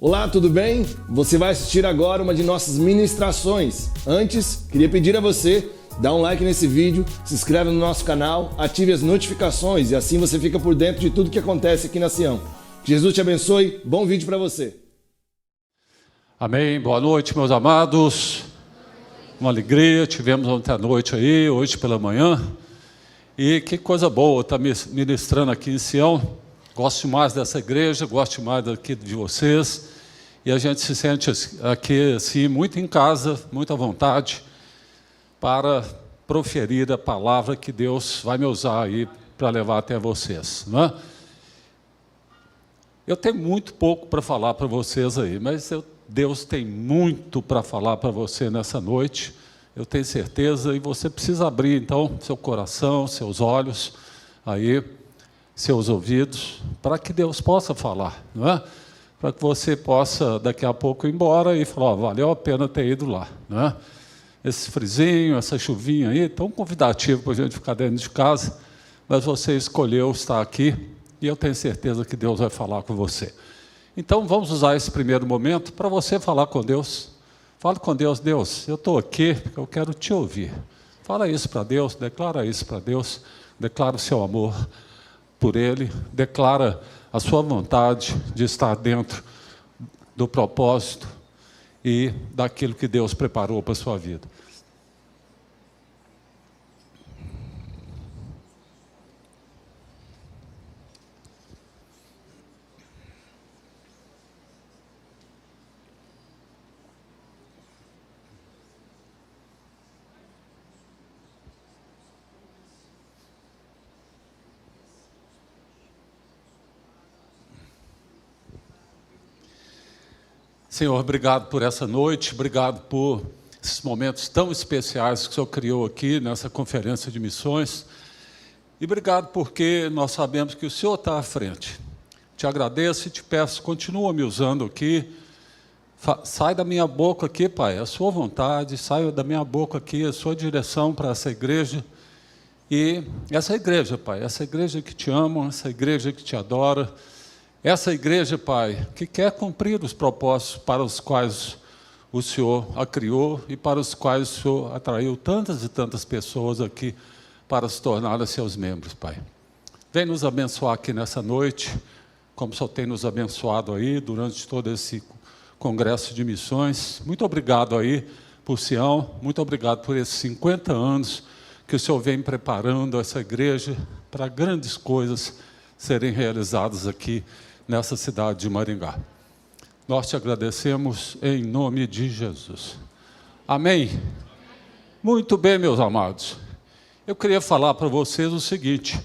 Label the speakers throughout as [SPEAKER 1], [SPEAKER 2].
[SPEAKER 1] Olá, tudo bem? Você vai assistir agora uma de nossas ministrações. Antes, queria pedir a você, dá um like nesse vídeo, se inscreve no nosso canal, ative as notificações e assim você fica por dentro de tudo que acontece aqui na Sião. Que Jesus te abençoe, bom vídeo para você.
[SPEAKER 2] Amém, boa noite, meus amados. Uma alegria, tivemos ontem à noite aí, hoje pela manhã. E que coisa boa estar ministrando aqui em Sião. Gosto demais dessa igreja, gosto demais daqui de vocês. E a gente se sente aqui assim, muito em casa, muito à vontade, para proferir a palavra que Deus vai me usar aí para levar até vocês, não é? Eu tenho muito pouco para falar para vocês aí, mas Deus tem muito para falar para você nessa noite, eu tenho certeza, e você precisa abrir então seu coração, seus olhos aí, seus ouvidos, para que Deus possa falar, não é? Para que você possa daqui a pouco ir embora e falar, valeu a pena ter ido lá, não é? Esse frizinho, essa chuvinha aí, tão convidativo para a gente ficar dentro de casa, mas você escolheu estar aqui e eu tenho certeza que Deus vai falar com você. Então vamos usar esse primeiro momento para você falar com Deus. Fale com Deus, Deus, eu estou aqui porque eu quero te ouvir. Fala isso para Deus, declara isso para Deus, declara o seu amor por Ele, declara a sua vontade de estar dentro do propósito e daquilo que Deus preparou para a sua vida. Senhor, obrigado por essa noite, obrigado por esses momentos tão especiais que o Senhor criou aqui nessa conferência de missões. E obrigado porque nós sabemos que o Senhor está à frente. Te agradeço e te peço, continua me usando aqui. Sai da minha boca aqui, Pai, a sua vontade, sai da minha boca aqui a sua direção para essa igreja. E essa igreja, Pai, essa igreja que te ama, essa igreja que te adora, essa igreja, Pai, que quer cumprir os propósitos para os quais o Senhor a criou e para os quais o Senhor atraiu tantas e tantas pessoas aqui para se tornarem seus membros, Pai. Vem nos abençoar aqui nessa noite, como o Senhor tem nos abençoado aí durante todo esse congresso de missões. Muito obrigado aí por Sião, muito obrigado por esses 50 anos que o Senhor vem preparando essa igreja para grandes coisas serem realizadas aqui nessa cidade de Maringá. Nós te agradecemos em nome de Jesus. Amém? Muito bem, meus amados. Eu queria falar para vocês o seguinte,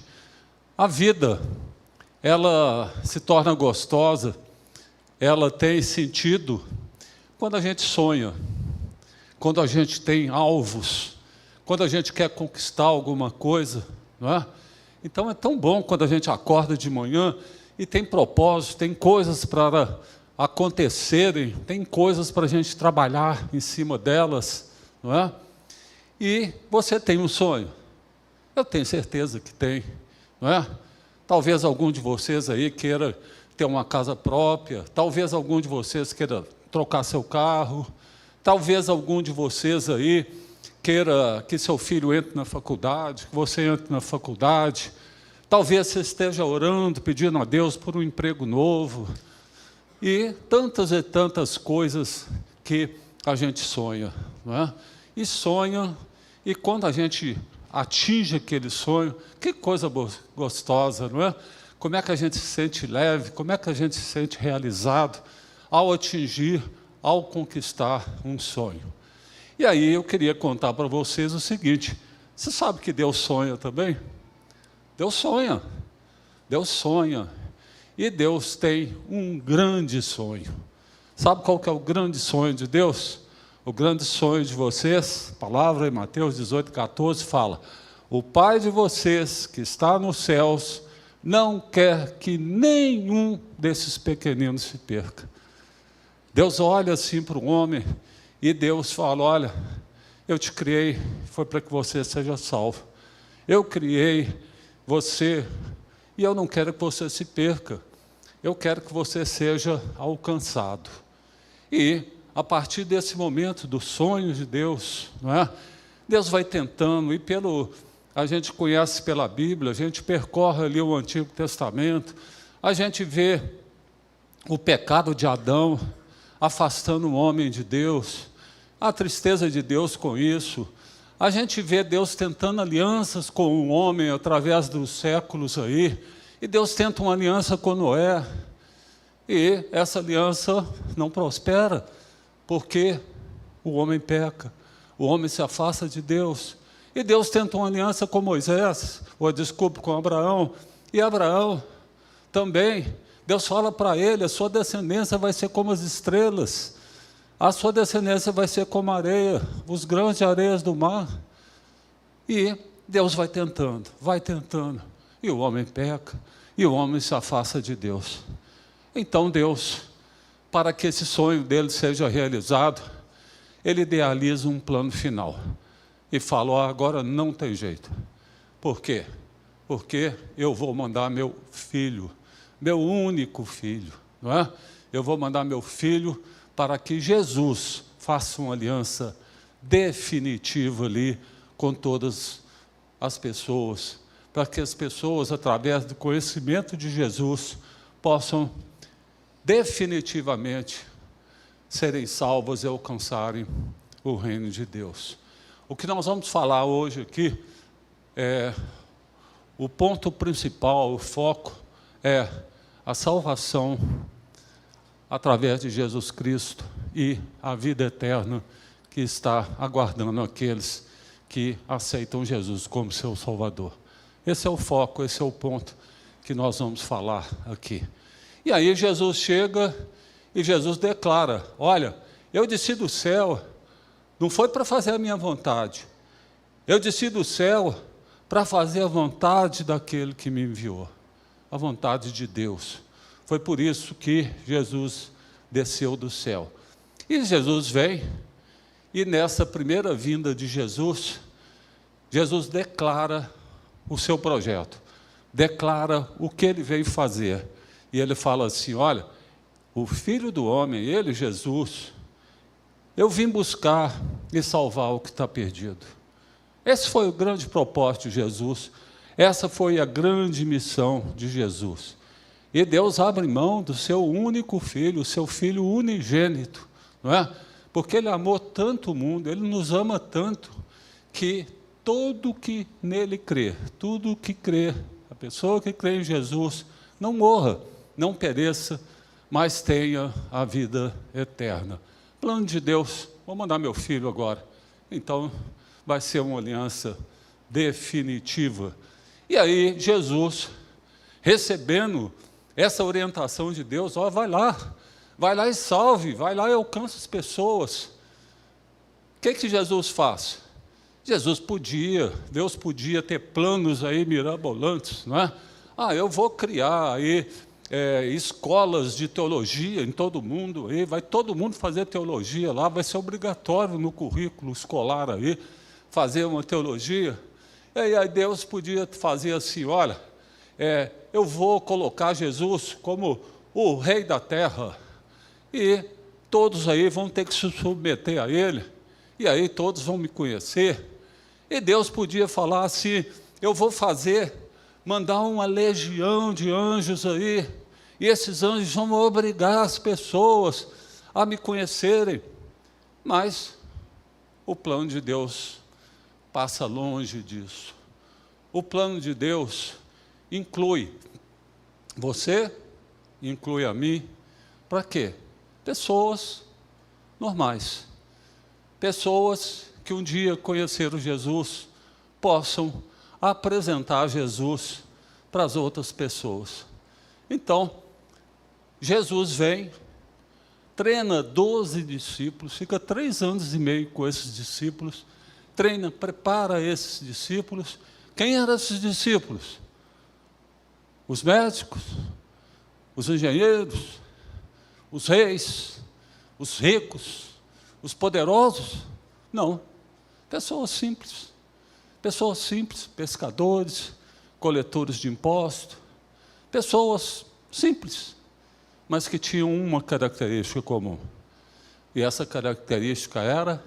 [SPEAKER 2] a vida, ela se torna gostosa, ela tem sentido quando a gente sonha, quando a gente tem alvos, quando a gente quer conquistar alguma coisa, não é? Então é tão bom quando a gente acorda de manhã e tem propósito, tem coisas para acontecerem, tem coisas para a gente trabalhar em cima delas, não é? E você tem um sonho? Eu tenho certeza que tem, não é? Talvez algum de vocês aí queira ter uma casa própria, talvez algum de vocês queira trocar seu carro, talvez algum de vocês aí queira que seu filho entre na faculdade, que você entre na faculdade. Talvez você esteja orando, pedindo a Deus por um emprego novo. E tantas coisas que a gente sonha, não é? E sonha, e quando a gente atinge aquele sonho, que coisa gostosa, não é? Como é que a gente se sente leve, como é que a gente se sente realizado ao atingir, ao conquistar um sonho. E aí eu queria contar para vocês o seguinte, você sabe que Deus sonha também? Deus sonha, e Deus tem um grande sonho. Sabe qual que é o grande sonho de Deus? O grande sonho de vocês, a palavra em Mateus 18:14 fala, o Pai de vocês que está nos céus não quer que nenhum desses pequeninos se perca. Deus olha assim para o homem e Deus fala, olha, eu te criei, foi para que você seja salvo. Eu criei você, e eu não quero que você se perca. eu quero que você seja alcançado. E, a partir desse momento do sonho de Deus, não é? Deus vai tentando, e a gente conhece pela Bíblia, a gente percorre ali o Antigo Testamento, a gente vê o pecado de Adão afastando o homem de Deus, a tristeza de Deus com isso. A gente vê Deus tentando alianças com o homem através dos séculos aí, e Deus tenta uma aliança com Noé, e essa aliança não prospera, porque o homem peca, o homem se afasta de Deus. E Deus tenta uma aliança com Moisés, com Abraão, e Abraão também, Deus fala para ele, a sua descendência vai ser como as estrelas, a sua descendência vai ser como a areia, os grãos de areias do mar. E Deus vai tentando, e o homem peca, e o homem se afasta de Deus. Então Deus, para que esse sonho dele seja realizado, ele idealiza um plano final. E fala, agora não tem jeito. Por quê? Porque eu vou mandar meu filho, meu único filho, não é? Eu vou mandar meu filho para que Jesus faça uma aliança definitiva ali com todas as pessoas, para que as pessoas, através do conhecimento de Jesus, possam definitivamente serem salvas e alcançarem o reino de Deus. O que nós vamos falar hoje aqui, o ponto principal, o foco, é a salvação através de Jesus Cristo e a vida eterna que está aguardando aqueles que aceitam Jesus como seu Salvador. Esse é o foco, esse é o ponto que nós vamos falar aqui. E aí Jesus chega e Jesus declara, olha, eu desci do céu, não foi para fazer a minha vontade, eu desci do céu para fazer a vontade daquele que me enviou, a vontade de Deus. Foi por isso que Jesus desceu do céu. E Jesus vem, e nessa primeira vinda de Jesus, Jesus declara o seu projeto, declara o que ele veio fazer. E ele fala assim, olha, o Filho do Homem, ele, Jesus, eu vim buscar e salvar o que está perdido. Esse foi o grande propósito de Jesus, essa foi a grande missão de Jesus. E Deus abre mão do seu único filho, o seu filho unigênito, não é? Porque ele amou tanto o mundo, ele nos ama tanto, que todo que nele crê, tudo que crê, a pessoa que crê em Jesus, não morra, não pereça, mas tenha a vida eterna. Plano de Deus, vou mandar meu filho agora. Então, vai ser uma aliança definitiva. E aí, Jesus, recebendo essa orientação de Deus, ó, vai lá e salve, vai lá e alcança as pessoas. O que Jesus faz? Deus podia ter planos aí mirabolantes, não é? Eu vou criar aí escolas de teologia em todo mundo, aí vai todo mundo fazer teologia lá, vai ser obrigatório no currículo escolar aí, fazer uma teologia. E aí Deus podia fazer assim, olha, eu vou colocar Jesus como o rei da terra, e todos aí vão ter que se submeter a ele, e aí todos vão me conhecer. E Deus podia falar assim, eu vou mandar uma legião de anjos aí, e esses anjos vão obrigar as pessoas a me conhecerem. Mas o plano de Deus passa longe disso. O plano de Deus inclui você, inclui a mim, para quê? Pessoas normais, pessoas que um dia conheceram Jesus, possam apresentar Jesus para as outras pessoas. Então, Jesus vem, treina 12 discípulos, fica 3 anos e meio com esses discípulos, prepara esses discípulos. Quem eram esses discípulos? Os médicos, os engenheiros, os reis, os ricos, os poderosos? Não, pessoas simples, pescadores, coletores de impostos, pessoas simples, mas que tinham uma característica comum. E essa característica era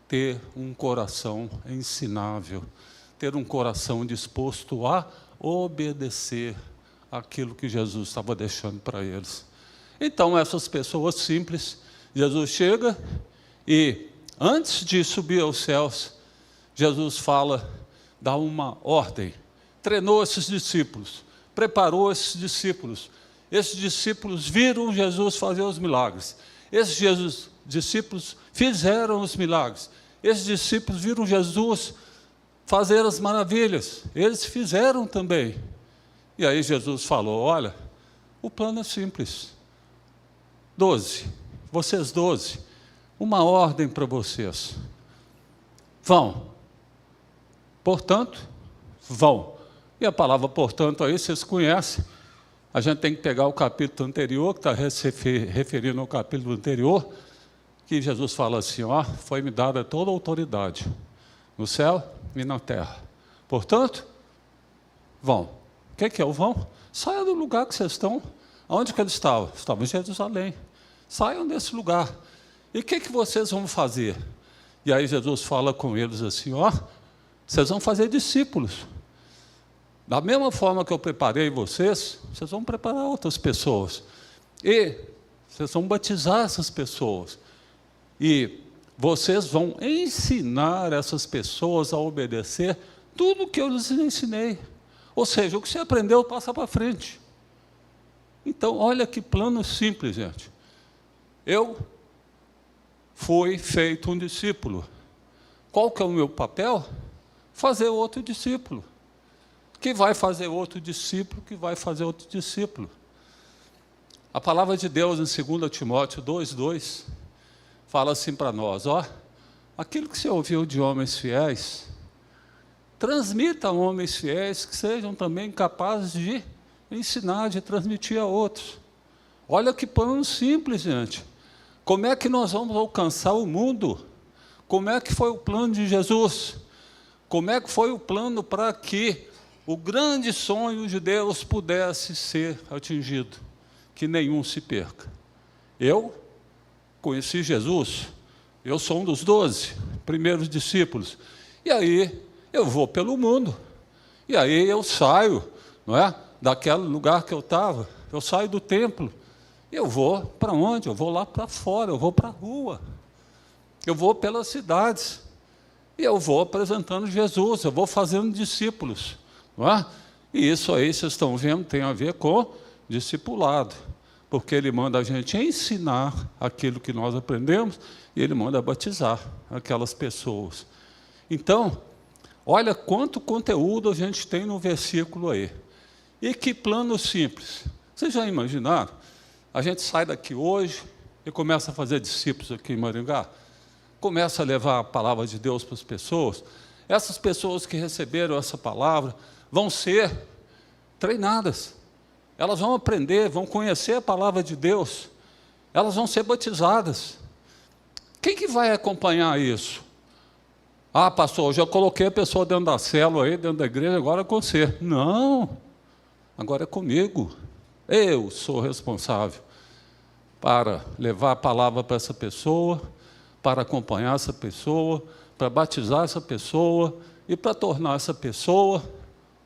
[SPEAKER 2] ter um coração ensinável, ter um coração disposto a obedecer aquilo que Jesus estava deixando para eles. Então, essas pessoas simples, Jesus chega e, antes de subir aos céus, Jesus fala, dá uma ordem, treinou esses discípulos, preparou esses discípulos. Esses discípulos viram Jesus fazer os milagres. Esses discípulos fizeram os milagres. Esses discípulos viram Jesus fazer as maravilhas. Eles fizeram também. E aí Jesus falou, olha, o plano é simples. 12, vocês 12, uma ordem para vocês. Vão. Portanto, vão. E a palavra portanto aí vocês conhecem. A gente tem que pegar o capítulo anterior, que está se referindo ao capítulo anterior, que Jesus fala assim, ó, foi-me dada toda a autoridade, no céu e na terra. Portanto, vão. O que é o vão? Saia do lugar que vocês estão. Onde que eles estavam? Estavam em Jerusalém. Saiam desse lugar. E o que vocês vão fazer? E aí Jesus fala com eles assim, ó, vocês vão fazer discípulos. Da mesma forma que eu preparei vocês, vocês vão preparar outras pessoas. E vocês vão batizar essas pessoas. E vocês vão ensinar essas pessoas a obedecer tudo o que eu lhes ensinei. Ou seja, o que você aprendeu, passa para frente. Então, olha que plano simples, gente. Eu fui feito um discípulo. Qual que é o meu papel? Fazer outro discípulo. Que vai fazer outro discípulo, que vai fazer outro discípulo. A palavra de Deus em 2 Timóteo 2:2 fala assim para nós, ó, aquilo que você ouviu de homens fiéis, transmita a homens fiéis que sejam também capazes de ensinar, de transmitir a outros. Olha que plano simples, gente. Como é que nós vamos alcançar o mundo? Como é que foi o plano de Jesus? Como é que foi o plano para que o grande sonho de Deus pudesse ser atingido, que nenhum se perca? Eu conheci Jesus, eu sou um dos 12 primeiros discípulos, e aí eu vou pelo mundo, e aí eu saio, não é, daquele lugar que eu estava, eu saio do templo, eu vou para onde? Eu vou lá para fora, eu vou para a rua, eu vou pelas cidades, e eu vou apresentando Jesus, eu vou fazendo discípulos. Não é? E isso aí, vocês estão vendo, tem a ver com discipulado, porque ele manda a gente ensinar aquilo que nós aprendemos, e ele manda batizar aquelas pessoas. Então, olha quanto conteúdo a gente tem no versículo aí. E que plano simples. Vocês já imaginaram? A gente sai daqui hoje e começa a fazer discípulos aqui em Maringá, começa a levar a palavra de Deus para as pessoas. Essas pessoas que receberam essa palavra vão ser treinadas, elas vão aprender, vão conhecer a palavra de Deus, elas vão ser batizadas. Quem que vai acompanhar isso? Ah, pastor, eu já coloquei a pessoa dentro da célula, aí, dentro da igreja, agora é com você. Não, agora é comigo. Eu sou responsável para levar a palavra para essa pessoa, para acompanhar essa pessoa, para batizar essa pessoa e para tornar essa pessoa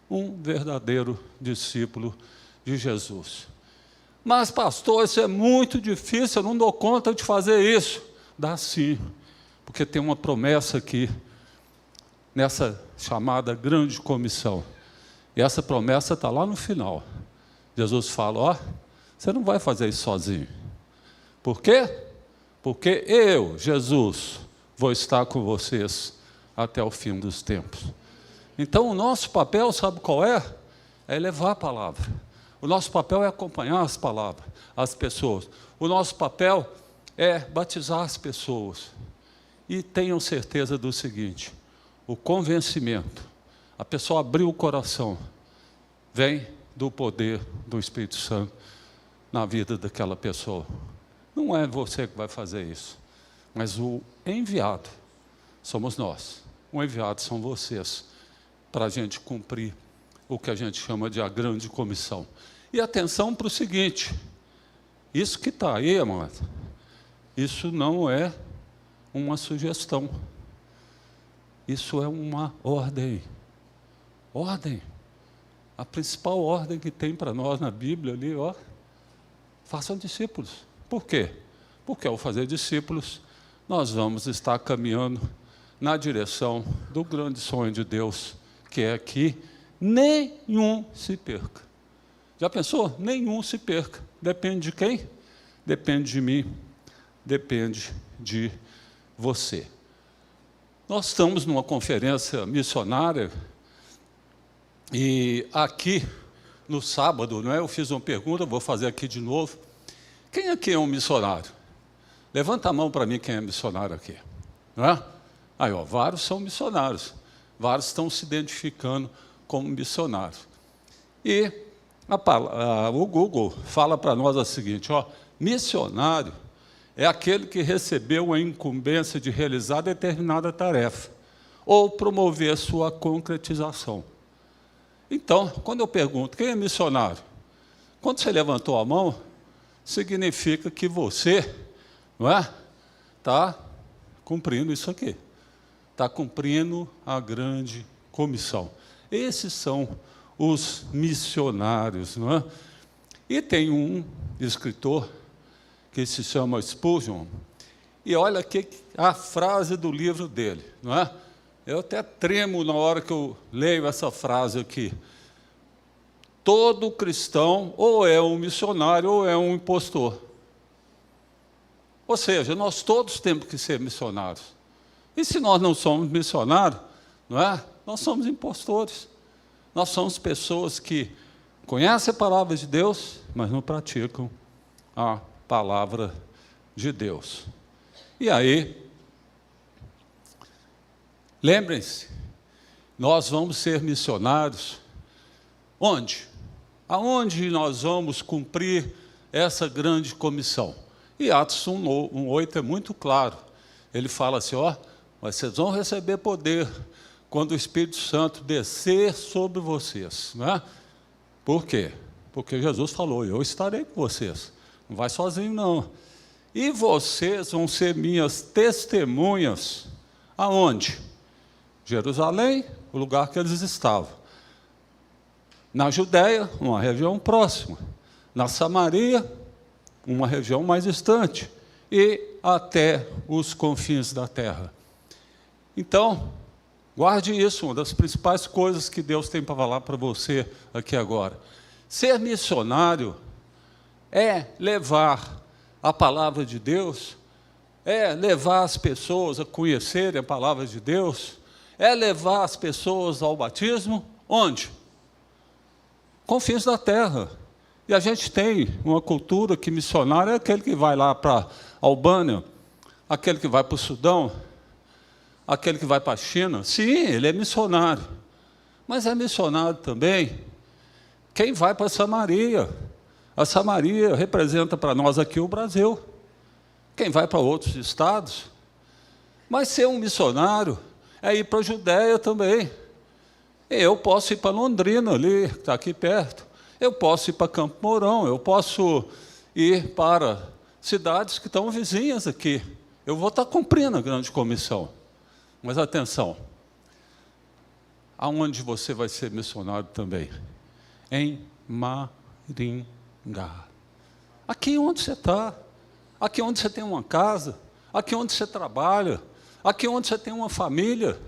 [SPEAKER 2] um verdadeiro discípulo de Jesus. Mas, pastor, isso é muito difícil, eu não dou conta de fazer isso. Dá sim, porque tem uma promessa aqui, nessa chamada grande comissão. E essa promessa está lá no final. Jesus fala, ó, você não vai fazer isso sozinho. Por quê? Porque eu, Jesus, vou estar com vocês até o fim dos tempos. Então, o nosso papel, sabe qual é? É levar a palavra. O nosso papel é acompanhar as palavras, as pessoas. O nosso papel é batizar as pessoas. E tenham certeza do seguinte, o convencimento, a pessoa abriu o coração, vem do poder do Espírito Santo na vida daquela pessoa. Não é você que vai fazer isso, mas o enviado somos nós. O enviado são vocês, para a gente cumprir o que a gente chama de a grande comissão. E atenção para o seguinte, Isso que está aí, amado, isso não é uma sugestão. Isso é uma ordem. Ordem. A principal ordem que tem para nós na Bíblia ali, ó, façam discípulos. Por quê? Porque ao fazer discípulos, nós vamos estar caminhando na direção do grande sonho de Deus, que é que nenhum se perca. Já pensou? Nenhum se perca. Depende de quem? Depende de mim, depende de você. Nós estamos numa conferência missionária e aqui, no sábado, não é? Eu fiz uma pergunta, vou fazer aqui de novo. Quem aqui é um missionário? Levanta a mão para mim quem é missionário aqui. Não é? Aí, ó, vários são missionários, vários estão se identificando como missionários. E o Google fala para nós o seguinte, ó, missionário é aquele que recebeu a incumbência de realizar determinada tarefa ou promover sua concretização. Então, quando eu pergunto, quem é missionário? Quando você levantou a mão, significa que você, não é? Está cumprindo isso aqui. Está cumprindo a grande comissão. Esses são os missionários, não é? E tem um escritor que se chama Spurgeon, e olha aqui a frase do livro dele, não é? Eu até tremo na hora que eu leio essa frase aqui. Todo cristão ou é um missionário ou é um impostor. Ou seja, nós todos temos que ser missionários. E se nós não somos missionários, não é? Nós somos impostores. Nós somos pessoas que conhecem a palavra de Deus, mas não praticam a palavra de Deus. E aí, lembrem-se, nós vamos ser missionários. Onde? Aonde nós vamos cumprir essa grande comissão? E Atos 1:8 é muito claro. Ele fala assim, ó, mas vocês vão receber poder quando o Espírito Santo descer sobre vocês. Não é? Por quê? Porque Jesus falou, eu estarei com vocês. Não vai sozinho, não. E vocês vão ser minhas testemunhas. Aonde? Jerusalém, o lugar que eles estavam. Na Judéia, uma região próxima. Na Samaria, uma região mais distante. E até os confins da terra. Então, guarde isso, uma das principais coisas que Deus tem para falar para você aqui agora. Ser missionário é levar a palavra de Deus, é levar as pessoas a conhecerem a palavra de Deus, é levar as pessoas ao batismo, onde? Confins da terra. E a gente tem uma cultura que missionário é aquele que vai lá para a Albânia, aquele que vai para o Sudão, aquele que vai para a China. Sim, ele é missionário. Mas é missionário também quem vai para Samaria. A Samaria representa para nós aqui o Brasil. Quem vai para outros estados. Mas ser um missionário é ir para a Judéia também. Eu posso ir para Londrina, ali, que está aqui perto. Eu posso ir para Campo Mourão. Eu posso ir para cidades que estão vizinhas aqui. Eu vou estar cumprindo a grande comissão. Mas atenção, aonde você vai ser missionário também? Em Maringá. Aqui onde você está, aqui onde você tem uma casa, aqui onde você trabalha, aqui onde você tem uma família.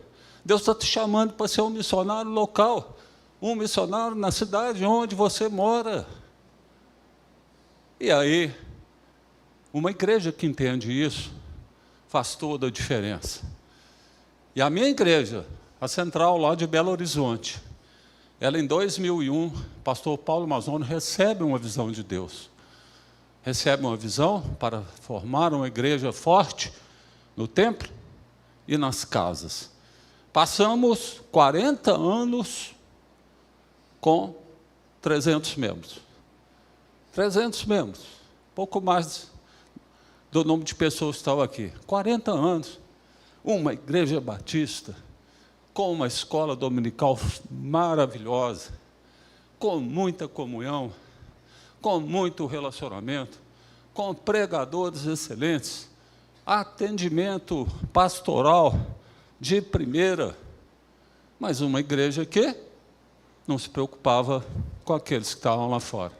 [SPEAKER 2] Deus está te chamando para ser um missionário local, um missionário na cidade onde você mora. E aí, uma igreja que entende isso, faz toda a diferença. E a minha igreja, a central lá de Belo Horizonte, ela em 2001, pastor Paulo Mazzoni recebe uma visão de Deus. Recebe uma visão para formar uma igreja forte no templo e nas casas. Passamos 40 anos com 300 membros. 300 membros, pouco mais do número de pessoas que estavam aqui. 40 anos. Uma igreja batista, com uma escola dominical maravilhosa, com muita comunhão, com muito relacionamento, com pregadores excelentes, atendimento pastoral de primeira, mas uma igreja que não se preocupava com aqueles que estavam lá fora.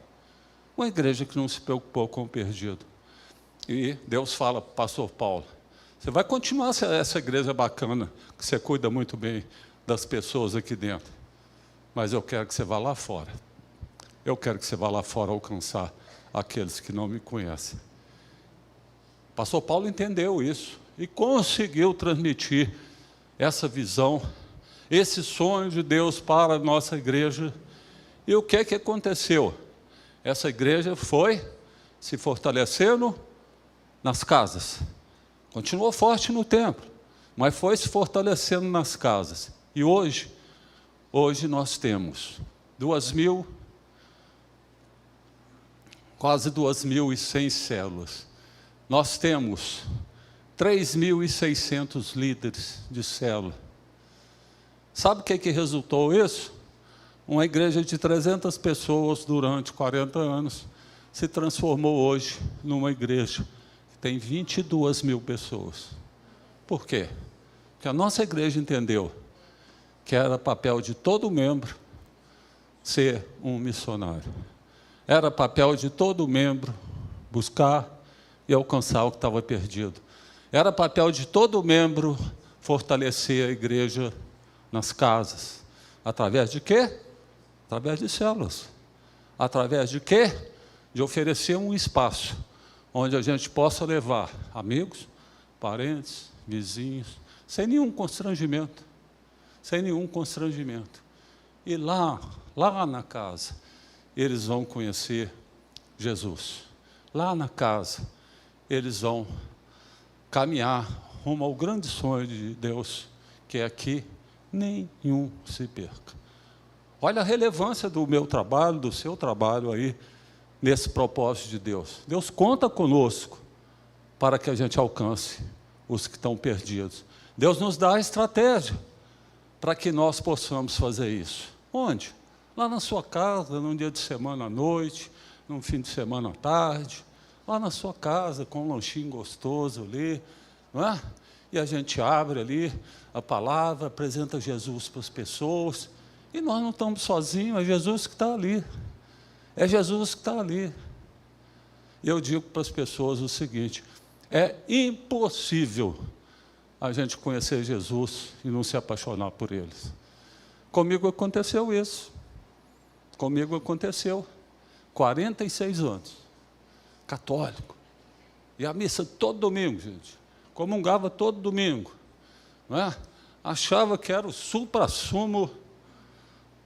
[SPEAKER 2] Uma igreja que não se preocupou com o perdido. E Deus fala para o pastor Paulo, você vai continuar essa igreja bacana, que você cuida muito bem das pessoas aqui dentro, mas eu quero que você vá lá fora. Eu quero que você vá lá fora alcançar aqueles que não me conhecem. O pastor Paulo entendeu isso e conseguiu transmitir essa visão, esse sonho de Deus para a nossa igreja. E o que é que aconteceu? Essa igreja foi se fortalecendo nas casas. Continuou forte no templo, mas foi se fortalecendo nas casas. E hoje nós temos quase 2.100 células. Nós temos 3.600 líderes de célula. Sabe o que resultou isso? Uma igreja de 300 pessoas durante 40 anos se transformou hoje numa igreja que tem 22.000 pessoas. Por quê? Porque a nossa igreja entendeu que era papel de todo membro ser um missionário. Era papel de todo membro buscar e alcançar o que estava perdido. Era papel de todo membro fortalecer a igreja nas casas. Através de quê? Através de células. Através de quê? De oferecer um espaço onde a gente possa levar amigos, parentes, vizinhos, sem nenhum constrangimento. Sem nenhum constrangimento. E lá na casa, eles vão conhecer Jesus. Lá na casa, eles vão caminhar rumo ao grande sonho de Deus, que é que nenhum se perca. Olha a relevância do meu trabalho, do seu trabalho aí, nesse propósito de Deus. Deus conta conosco para que a gente alcance os que estão perdidos. Deus nos dá a estratégia para que nós possamos fazer isso. Onde? Lá na sua casa, num dia de semana à noite, num fim de semana à tarde, lá na sua casa, com um lanchinho gostoso ali, não é? E a gente abre ali a palavra, apresenta Jesus para as pessoas, e nós não estamos sozinhos, é Jesus que está ali. É Jesus que está ali. E eu digo para as pessoas o seguinte, é impossível a gente conhecer Jesus e não se apaixonar por eles. Comigo aconteceu isso. Comigo aconteceu. 46 anos. Católico. E a missa todo domingo, gente. Comungava todo domingo. Não é? Achava que era o supra-sumo,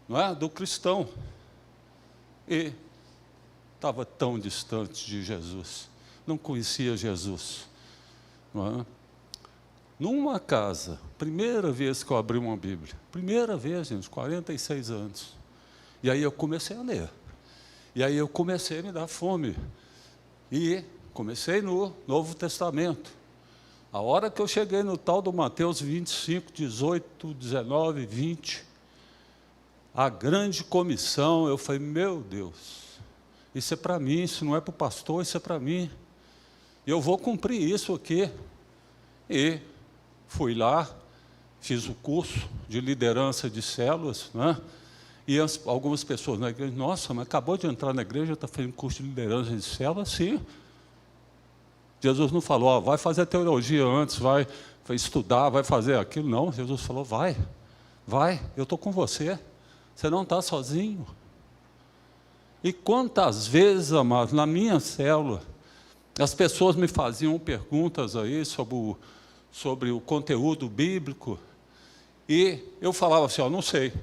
[SPEAKER 2] não é, do cristão. E estava tão distante de Jesus. Não conhecia Jesus. Não é? Numa casa, primeira vez que eu abri uma Bíblia, primeira vez, gente, 46 anos. E aí eu comecei a ler. E aí eu comecei a me dar fome. E comecei no Novo Testamento. A hora que eu cheguei no tal do Mateus 25, 18, 19, 20, a grande comissão, eu falei, meu Deus, isso é para mim, isso não é para o pastor, isso é para mim. Eu vou cumprir isso aqui. E fui lá, fiz o curso de liderança de células, né? E algumas pessoas na igreja, nossa, mas acabou de entrar na igreja, está fazendo curso de liderança de células? Sim. Jesus não falou, ó, vai fazer teologia antes, vai estudar, vai fazer aquilo. Não, Jesus falou, vai, eu estou com você, você não está sozinho. E quantas vezes, amados, na minha célula, as pessoas me faziam perguntas aí sobre o conteúdo bíblico, e eu falava assim, ó, não sei.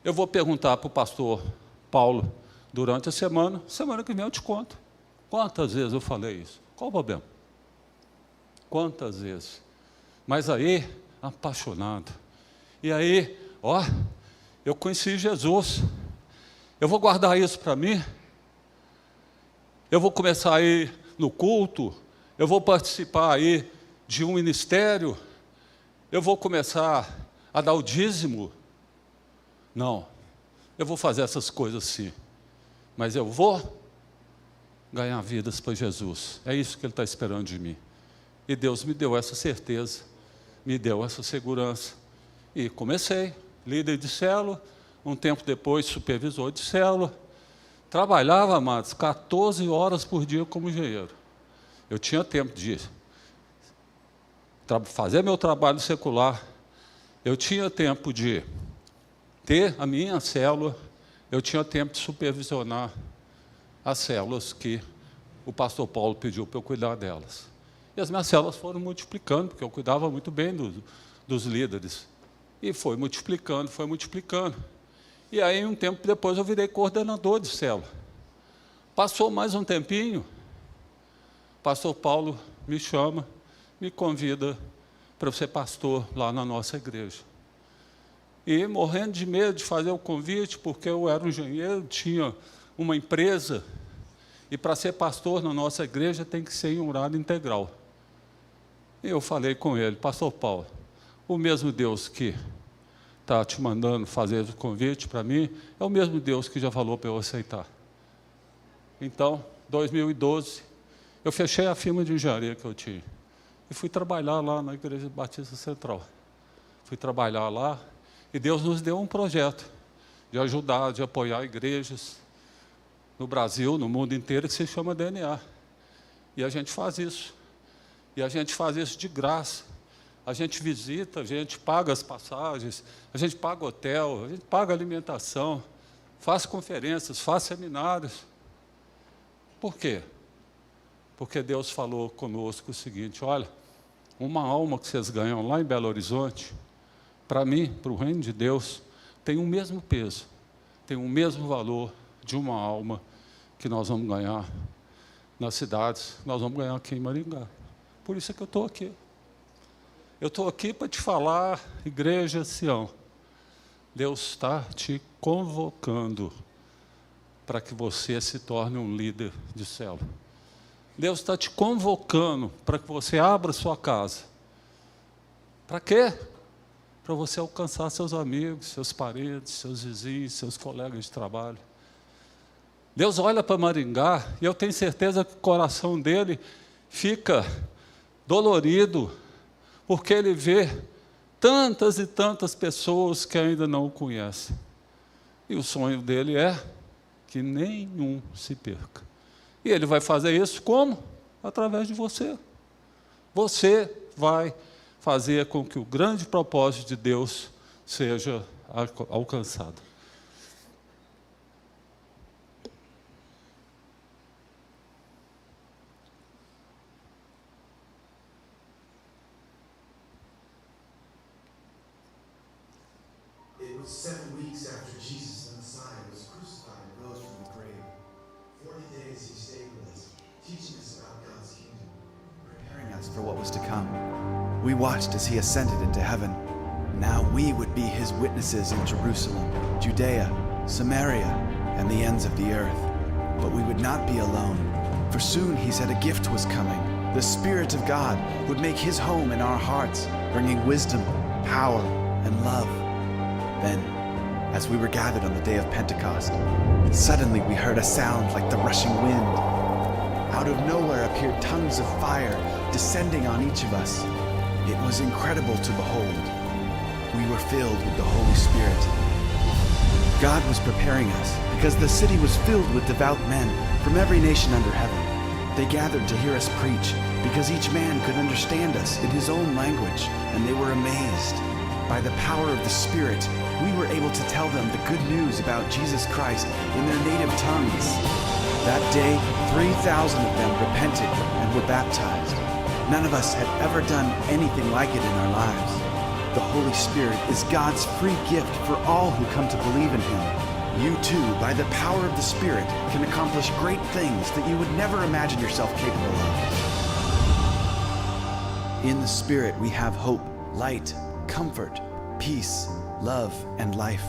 [SPEAKER 2] Eu vou perguntar para o pastor Paulo durante a semana que vem eu te conto. Quantas vezes eu falei isso? Qual o problema? Quantas vezes? Mas aí, apaixonado. E aí, ó, eu conheci Jesus. Eu vou guardar isso para mim? Eu vou começar a ir no culto? Eu vou participar aí de um ministério? Eu vou começar a dar o dízimo? Não, eu vou fazer essas coisas sim, mas eu vou ganhar vidas para Jesus. É isso que Ele está esperando de mim. E Deus me deu essa certeza, me deu essa segurança. E comecei, líder de célula, um tempo depois supervisor de célula. Trabalhava, amados, 14 horas por dia como engenheiro. Eu tinha tempo de fazer meu trabalho secular, eu tinha tempo de ter a minha célula, eu tinha tempo de supervisionar as células que o pastor Paulo pediu para eu cuidar delas. E as minhas células foram multiplicando, porque eu cuidava muito bem dos líderes. E foi multiplicando, foi multiplicando. E aí, um tempo depois, eu virei coordenador de célula. Passou mais um tempinho, o pastor Paulo me chama, me convida para eu ser pastor lá na nossa igreja. E morrendo de medo de fazer o convite, porque eu era um engenheiro, tinha uma empresa, e para ser pastor na nossa igreja tem que ser em horário integral. E eu falei com ele, pastor Paulo, o mesmo Deus que está te mandando fazer o convite para mim, é o mesmo Deus que já falou para eu aceitar. Então, 2012, eu fechei a firma de engenharia que eu tinha e fui trabalhar lá na Igreja Batista Central. Fui trabalhar lá e Deus nos deu um projeto de ajudar, de apoiar igrejas no Brasil, no mundo inteiro, que se chama DNA. E a gente faz isso. E a gente faz isso de graça. A gente visita, a gente paga as passagens, a gente paga hotel, a gente paga alimentação, faz conferências, faz seminários. Por quê? Porque Deus falou conosco o seguinte, olha, uma alma que vocês ganham lá em Belo Horizonte, para mim, para o reino de Deus, tem o mesmo peso, tem o mesmo valor de uma alma que nós vamos ganhar nas cidades, nós vamos ganhar aqui em Maringá. Por isso é que eu estou aqui. Eu estou aqui para te falar, Igreja Sião, Deus está te convocando para que você se torne um líder de célula. Deus está te convocando para que você abra sua casa. Para quê? Para você alcançar seus amigos, seus parentes, seus vizinhos, seus colegas de trabalho. Deus olha para Maringá e eu tenho certeza que o coração dele fica dolorido, porque ele vê tantas e tantas pessoas que ainda não o conhecem. E o sonho dele é que nenhum se perca. E ele vai fazer isso como? Através de você. Você vai fazer com que o grande propósito de Deus seja alcançado.
[SPEAKER 3] It was 7 weeks after Jesus, the Messiah, was crucified and rose from the grave. 40 days he stayed with us, teaching us about God's kingdom, preparing us for what was to come. We watched as he ascended into heaven. Now we would be his witnesses in Jerusalem, Judea, Samaria, and the ends of the earth. But we would not be alone, for soon he said a gift was coming. The Spirit of God would make his home in our hearts, bringing wisdom, power, and love. Then, as we were gathered on the day of Pentecost, suddenly we heard a sound like the rushing wind. Out of nowhere appeared tongues of fire descending on each of us. It was incredible to behold. We were filled with the Holy Spirit. God was preparing us because the city was filled with devout men from every nation under heaven. They gathered to hear us preach because each man could understand us in his own language, and they were amazed. By the power of the Spirit, we were able to tell them the good news about Jesus Christ in their native tongues. That day, 3,000 of them repented and were baptized. None of us had ever done anything like it in our lives. The Holy Spirit is God's free gift for all who come to believe in him. You too, by the power of the Spirit, can accomplish great things that you would never imagine yourself capable of. In the Spirit, we have hope, light, comfort, peace, love, and life.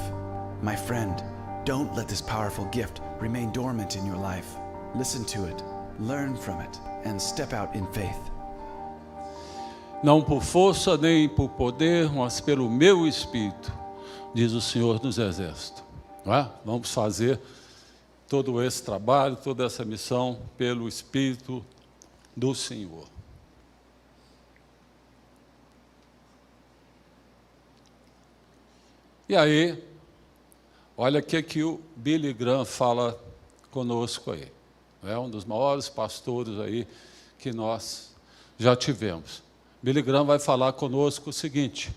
[SPEAKER 3] My friend, don't let this powerful gift remain dormant in your life. Listen to it, learn from it, and step out in faith.
[SPEAKER 2] Não por força nem por poder, mas pelo meu Espírito, diz o Senhor dos Exércitos. Não é? Vamos fazer todo esse trabalho, toda essa missão pelo Espírito do Senhor. E aí, olha o que o Billy Graham fala conosco aí. É um dos maiores pastores aí que nós já tivemos. Billy Graham vai falar conosco o seguinte: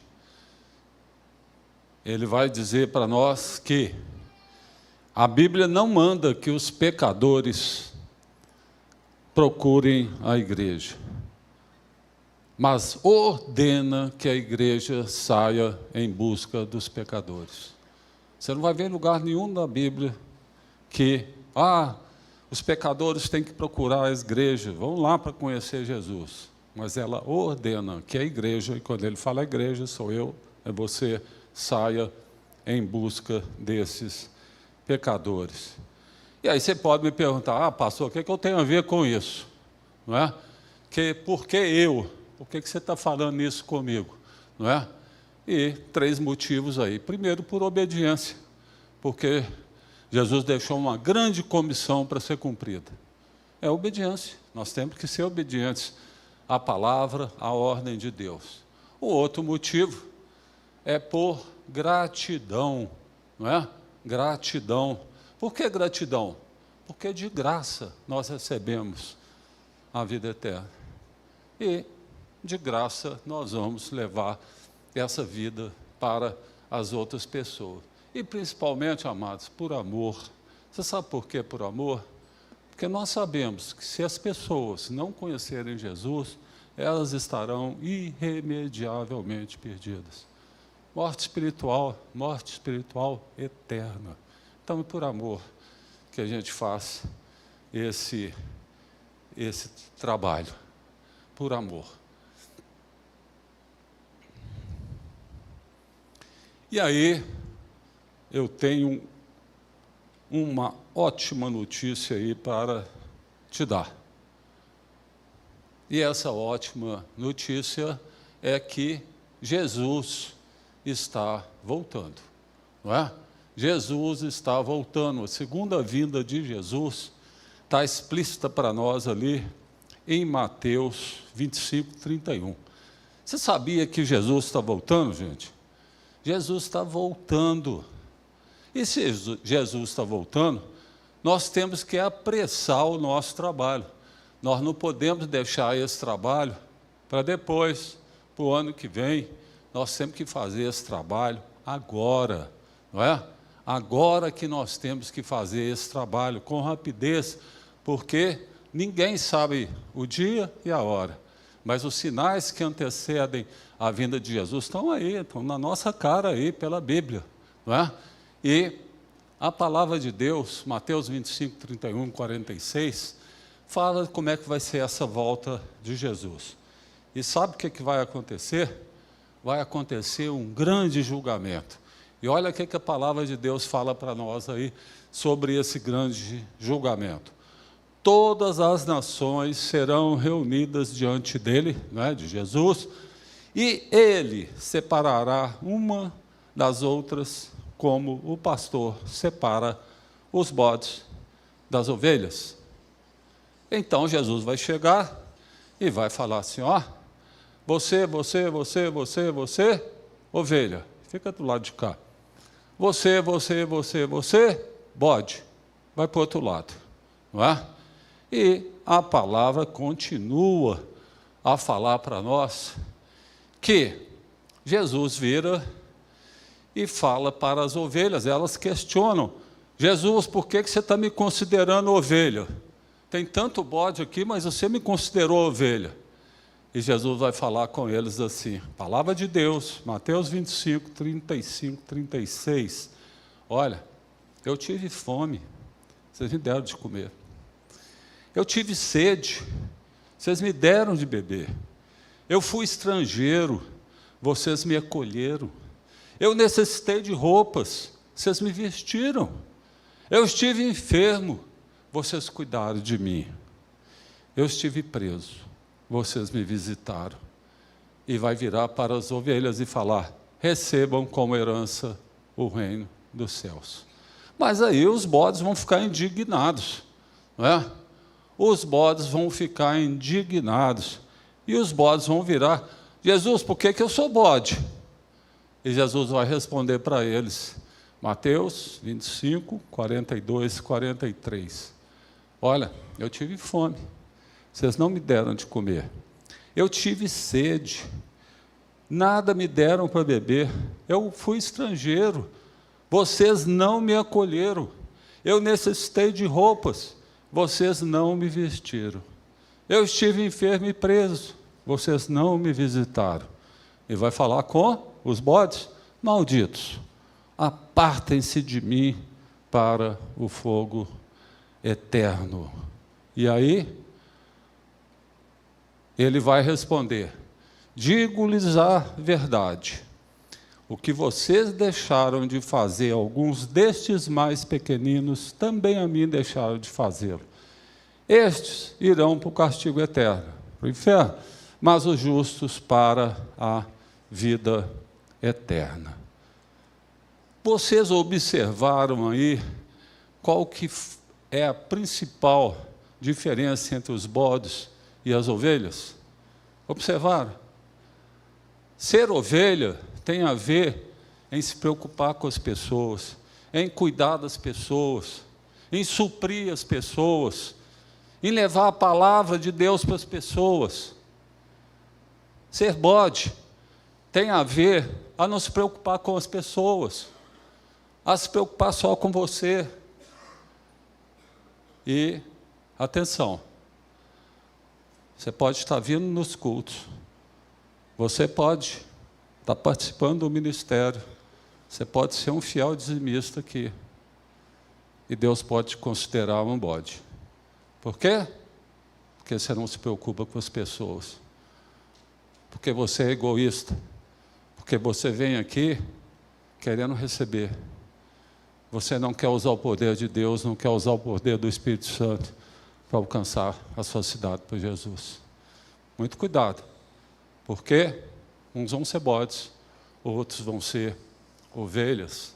[SPEAKER 2] ele vai dizer para nós que a Bíblia não manda que os pecadores procurem a igreja, mas ordena que a igreja saia em busca dos pecadores. Você não vai ver em lugar nenhum na Bíblia que os pecadores têm que procurar a igreja, vão lá para conhecer Jesus. Mas ela ordena que a igreja, e quando ele fala igreja, sou eu, é você, saia em busca desses pecadores. E aí você pode me perguntar: pastor, o que eu tenho a ver com isso? Não é? Por que eu? Por que você está falando isso comigo? Não é? E 3 motivos aí. Primeiro, por obediência, porque Jesus deixou uma grande comissão para ser cumprida. É obediência. Nós temos que ser obedientes à palavra, à ordem de Deus. O outro motivo é por gratidão, não é? Gratidão. Por que gratidão? Porque de graça nós recebemos a vida eterna. E de graça nós vamos levar essa vida para as outras pessoas. E principalmente, amados, por amor. Você sabe por que por amor? Porque nós sabemos que se as pessoas não conhecerem Jesus, elas estarão irremediavelmente perdidas. Morte espiritual eterna. Então, é por amor que a gente faz esse trabalho. Por amor. E aí, eu tenho uma ótima notícia aí para te dar. E essa ótima notícia é que Jesus está voltando, não é? Jesus está voltando. A segunda vinda de Jesus está explícita para nós ali em Mateus 25, 31. Você sabia que Jesus está voltando, gente? Jesus está voltando. E se Jesus está voltando, nós temos que apressar o nosso trabalho. Nós não podemos deixar esse trabalho para depois, para o ano que vem. Nós temos que fazer esse trabalho agora, não é? Agora que nós temos que fazer esse trabalho com rapidez, porque ninguém sabe o dia e a hora. Mas os sinais que antecedem a vinda de Jesus estão aí, estão na nossa cara aí, pela Bíblia, não é? E a palavra de Deus, Mateus 25, 31, 46, fala como é que vai ser essa volta de Jesus. E sabe o que vai acontecer? Vai acontecer um grande julgamento. E olha o que a palavra de Deus fala para nós aí sobre esse grande julgamento. Todas as nações serão reunidas diante dele, né, de Jesus, e ele separará uma das outras, como o pastor separa os bodes das ovelhas. Então Jesus vai chegar e vai falar assim: você, ovelha, fica do lado de cá. Você, bode, vai para o outro lado, não é? E a palavra continua a falar para nós que Jesus vira e fala para as ovelhas. Elas questionam: Jesus, por que você está me considerando ovelha? Tem tanto bode aqui, mas você me considerou ovelha. E Jesus vai falar com eles assim, palavra de Deus, Mateus 25, 35, 36. Olha, eu tive fome, vocês me deram de comer. Eu tive sede, vocês me deram de beber. Eu fui estrangeiro, vocês me acolheram. Eu necessitei de roupas, vocês me vestiram. Eu estive enfermo, vocês cuidaram de mim. Eu estive preso, vocês me visitaram. E vai virar para as ovelhas e falar: recebam como herança o reino dos céus. Mas aí os bodes vão ficar indignados, não é? Os bodes vão ficar indignados. E os bodes vão virar: Jesus, por que eu sou bode? E Jesus vai responder para eles, Mateus 25, 42, 43. Olha, eu tive fome, vocês não me deram de comer. Eu tive sede, nada me deram para beber. Eu fui estrangeiro, vocês não me acolheram. Eu necessitei de roupas, vocês não me vestiram. Eu estive enfermo e preso, vocês não me visitaram. E vai falar com os bodes: malditos, apartem-se de mim para o fogo eterno. E aí, ele vai responder: digo-lhes a verdade, o que vocês deixaram de fazer, alguns destes mais pequeninos, também a mim deixaram de fazê-lo. Estes irão para o castigo eterno, para o inferno, mas os justos para a vida eterna. Vocês observaram aí qual que é a principal diferença entre os bodes e as ovelhas? Observaram? Ser ovelha tem a ver em se preocupar com as pessoas, em cuidar das pessoas, em suprir as pessoas, em levar a palavra de Deus para as pessoas. Ser bode tem a ver a não se preocupar com as pessoas, a se preocupar só com você. E, atenção, você pode estar vindo nos cultos, você pode estar participando do ministério, você pode ser um fiel dizimista aqui, e Deus pode te considerar um bode. Por quê? Porque você não se preocupa com as pessoas, porque você é egoísta, porque você vem aqui querendo receber. Você não quer usar o poder de Deus, não quer usar o poder do Espírito Santo para alcançar a sua cidade por Jesus. Muito cuidado, porque uns vão ser bodes, outros vão ser ovelhas.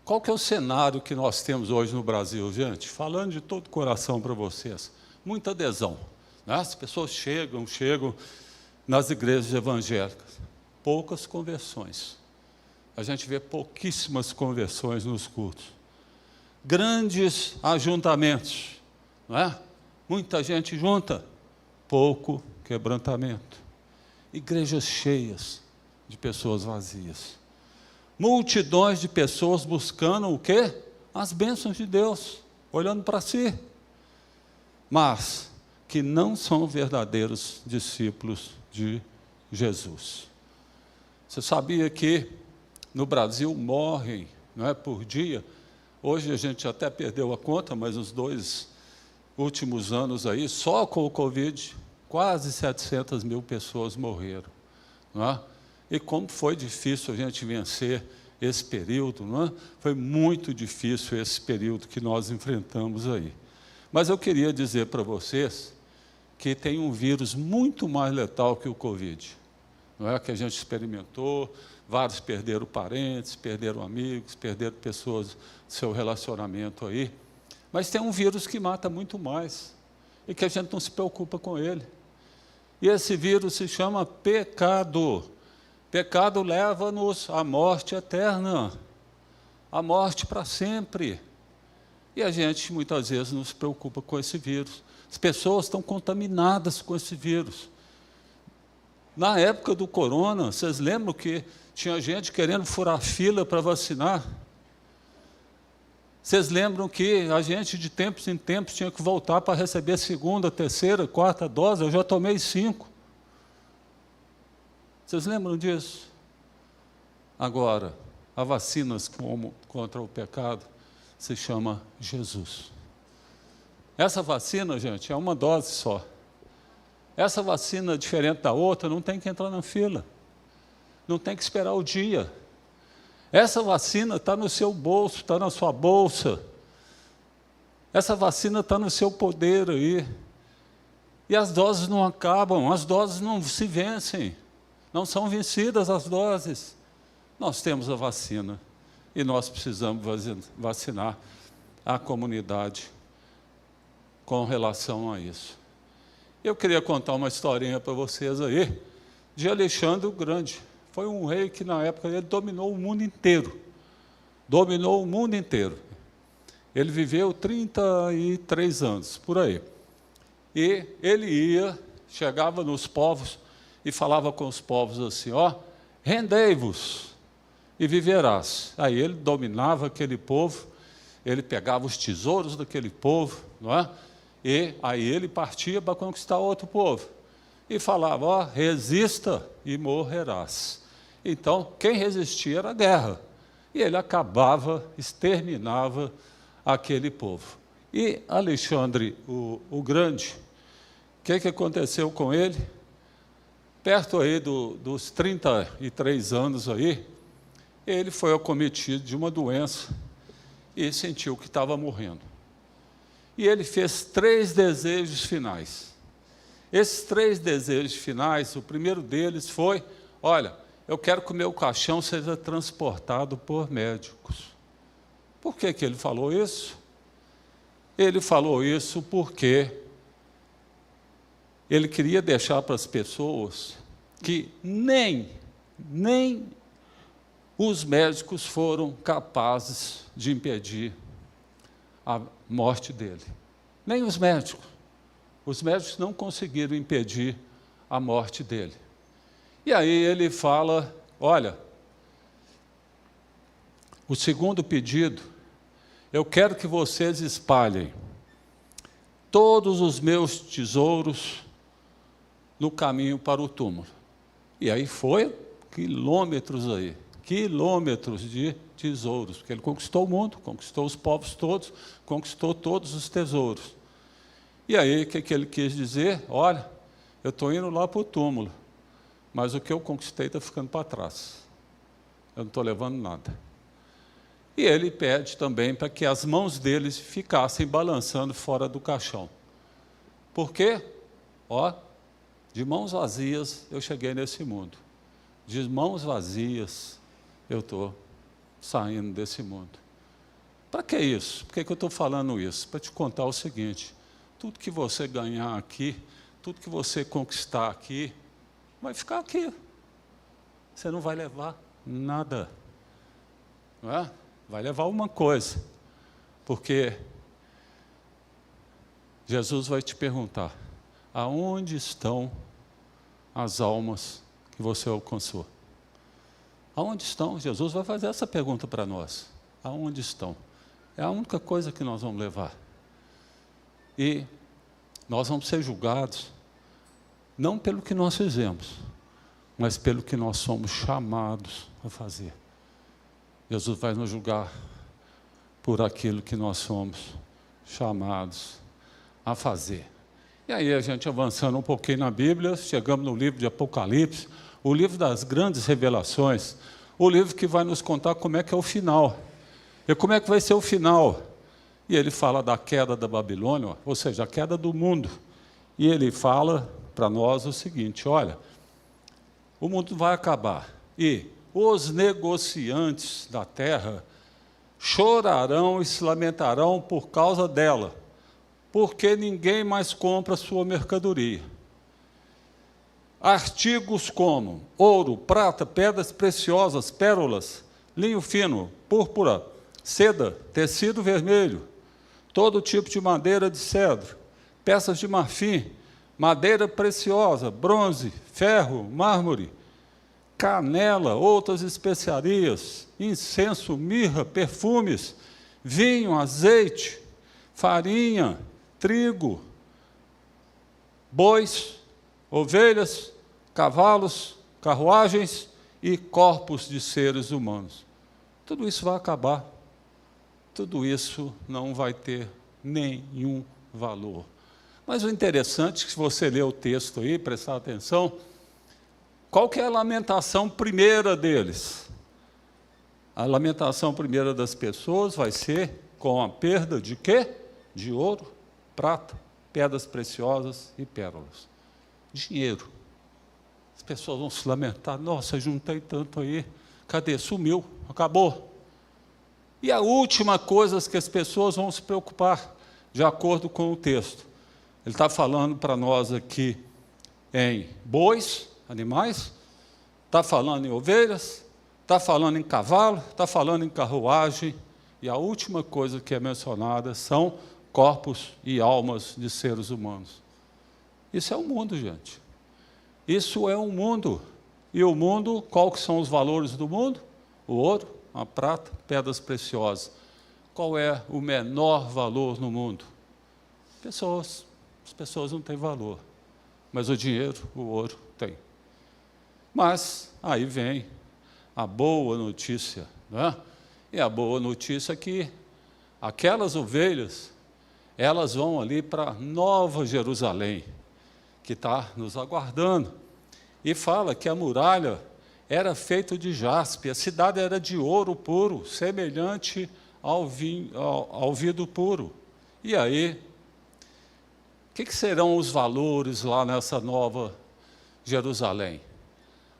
[SPEAKER 2] Qual que é o cenário que nós temos hoje no Brasil, gente? Falando de todo o coração para vocês, muita adesão, né? As pessoas chegam nas igrejas evangélicas, poucas conversões. A gente vê pouquíssimas conversões nos cultos. Grandes ajuntamentos, não é? Muita gente junta, pouco quebrantamento. Igrejas cheias de pessoas vazias. Multidões de pessoas buscando o quê? As bênçãos de Deus, olhando para si. Mas que não são verdadeiros discípulos de Jesus. Você sabia que no Brasil morrem, não é, por dia? Hoje a gente até perdeu a conta, mas os 2 últimos anos aí, só com o Covid, quase 700 mil pessoas morreram, não é? E como foi difícil a gente vencer esse período, não é? Foi muito difícil esse período que nós enfrentamos aí. Mas eu queria dizer para vocês que tem um vírus muito mais letal que o Covid, não é? Que a gente experimentou, vários perderam parentes, perderam amigos, perderam pessoas do seu relacionamento aí. Mas tem um vírus que mata muito mais e que a gente não se preocupa com ele. E esse vírus se chama pecado. Pecado leva-nos à morte eterna, à morte para sempre. E a gente, muitas vezes, não se preocupa com esse vírus. As pessoas estão contaminadas com esse vírus. Na época do corona, vocês lembram que tinha gente querendo furar fila para vacinar? Vocês lembram que a gente, de tempos em tempos, tinha que voltar para receber a 2ª, 3ª, 4ª dose? Eu já tomei 5. Vocês lembram disso? Agora, a vacina contra o pecado se chama Jesus. Essa vacina, gente, é uma dose só. Essa vacina, diferente da outra, não tem que entrar na fila. Não tem que esperar o dia. Essa vacina está no seu bolso, está na sua bolsa. Essa vacina está no seu poder aí. E as doses não acabam, as doses não se vencem. Não são vencidas as doses. nós temos a vacina e nós precisamos vacinar a comunidade com relação a isso. Eu queria contar uma historinha para vocês aí de Alexandre o Grande. Foi um rei que, na época, ele dominou o mundo inteiro. Dominou o mundo inteiro. Ele viveu 33 anos, por aí. E ele chegava nos povos e falava com os povos assim, ó, rendei-vos e viverás. Aí ele dominava aquele povo, ele pegava os tesouros daquele povo, não é? E aí ele partia para conquistar outro povo. E falava, ó, resista e morrerás. Então, quem resistia era a guerra. E ele acabava, exterminava aquele povo. E Alexandre o Grande, o que aconteceu com ele? Perto aí dos 33 anos aí, ele foi acometido de uma doença e sentiu que estava morrendo. E ele fez 3 desejos finais. Esses 3 desejos finais, o primeiro deles foi, olha, eu quero que o meu caixão seja transportado por médicos. Por que ele falou isso? Ele falou isso porque ele queria deixar para as pessoas que nem os médicos foram capazes de impedir a morte dele. Nem os médicos. Os médicos não conseguiram impedir a morte dele. E aí ele fala, olha, o segundo pedido, eu quero que vocês espalhem todos os meus tesouros no caminho para o túmulo. E aí foi quilômetros de tesouros, porque ele conquistou o mundo, conquistou os povos todos, conquistou todos os tesouros. E aí, o que ele quis dizer? Olha, eu estou indo lá para o túmulo, mas o que eu conquistei está ficando para trás. Eu não estou levando nada. E ele pede também para que as mãos deles ficassem balançando fora do caixão. Por quê? Ó, de mãos vazias eu cheguei nesse mundo. De mãos vazias eu estou saindo desse mundo. Para que isso? Por que eu estou falando isso? Para te contar o seguinte, tudo que você ganhar aqui, tudo que você conquistar aqui, vai ficar aqui. Você não vai levar nada. Não é? Vai levar uma coisa. Porque Jesus vai te perguntar, aonde estão as almas que você alcançou? Aonde estão? Jesus vai fazer essa pergunta para nós. Aonde estão? É a única coisa que nós vamos levar. E nós vamos ser julgados, não pelo que nós fizemos, mas pelo que nós somos chamados a fazer. Jesus vai nos julgar por aquilo que nós somos chamados a fazer. E aí, a gente avançando um pouquinho na Bíblia, chegamos no livro de Apocalipse, o livro das grandes revelações, o livro que vai nos contar como é que é o final. E como é que vai ser o final? E ele fala da queda da Babilônia, ou seja, a queda do mundo. E ele fala para nós o seguinte, olha, o mundo vai acabar e os negociantes da terra chorarão e se lamentarão por causa dela, porque ninguém mais compra sua mercadoria. Artigos como ouro, prata, pedras preciosas, pérolas, linho fino, púrpura, seda, tecido vermelho, todo tipo de madeira de cedro, peças de marfim, madeira preciosa, bronze, ferro, mármore, canela, outras especiarias, incenso, mirra, perfumes, vinho, azeite, farinha, trigo, bois, ovelhas, cavalos, carruagens e corpos de seres humanos. Tudo isso vai acabar. Tudo isso não vai ter nenhum valor. Mas o interessante é que, se você ler o texto aí, prestar atenção, qual que é a lamentação primeira deles? A lamentação primeira das pessoas vai ser com a perda de quê? De ouro, prata, pedras preciosas e pérolas. Dinheiro. As pessoas vão se lamentar, nossa, juntei tanto aí, Cadê? Sumiu, acabou. E a última coisa que as pessoas vão se preocupar, de acordo com o texto. Ele está falando para nós aqui em bois, animais, está falando em ovelhas, está falando em cavalo, está falando em carruagem, e a última coisa que é mencionada são corpos e almas de seres humanos. Isso é o mundo, gente. Isso é o mundo. E o mundo, qual que são os valores do mundo? O ouro, a prata, pedras preciosas. Qual é o menor valor no mundo? Pessoas. As pessoas não têm valor. Mas o dinheiro, o ouro, tem. Mas aí vem a boa notícia, né? E a boa notícia é que aquelas ovelhas, elas vão ali para Nova Jerusalém, que está nos aguardando. E fala que a muralha era feita de jaspe, a cidade era de ouro puro, semelhante ao vidro puro. E aí, o que serão os valores lá nessa Nova Jerusalém?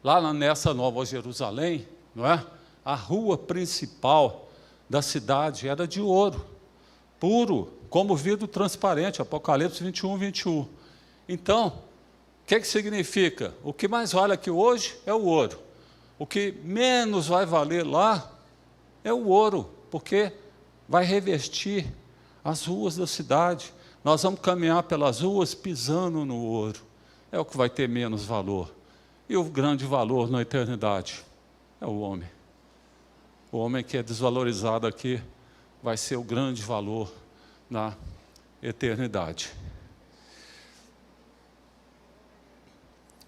[SPEAKER 2] Lá nessa Nova Jerusalém, não é? A rua principal da cidade era de ouro, puro, como vidro transparente, Apocalipse 21, 21. Então, o que significa? O que mais vale aqui hoje é o ouro. O que menos vai valer lá é o ouro, porque vai revestir as ruas da cidade. Nós vamos caminhar pelas ruas pisando no ouro. É o que vai ter menos valor. E o grande valor na eternidade é o homem. O homem que é desvalorizado aqui vai ser o grande valor na eternidade.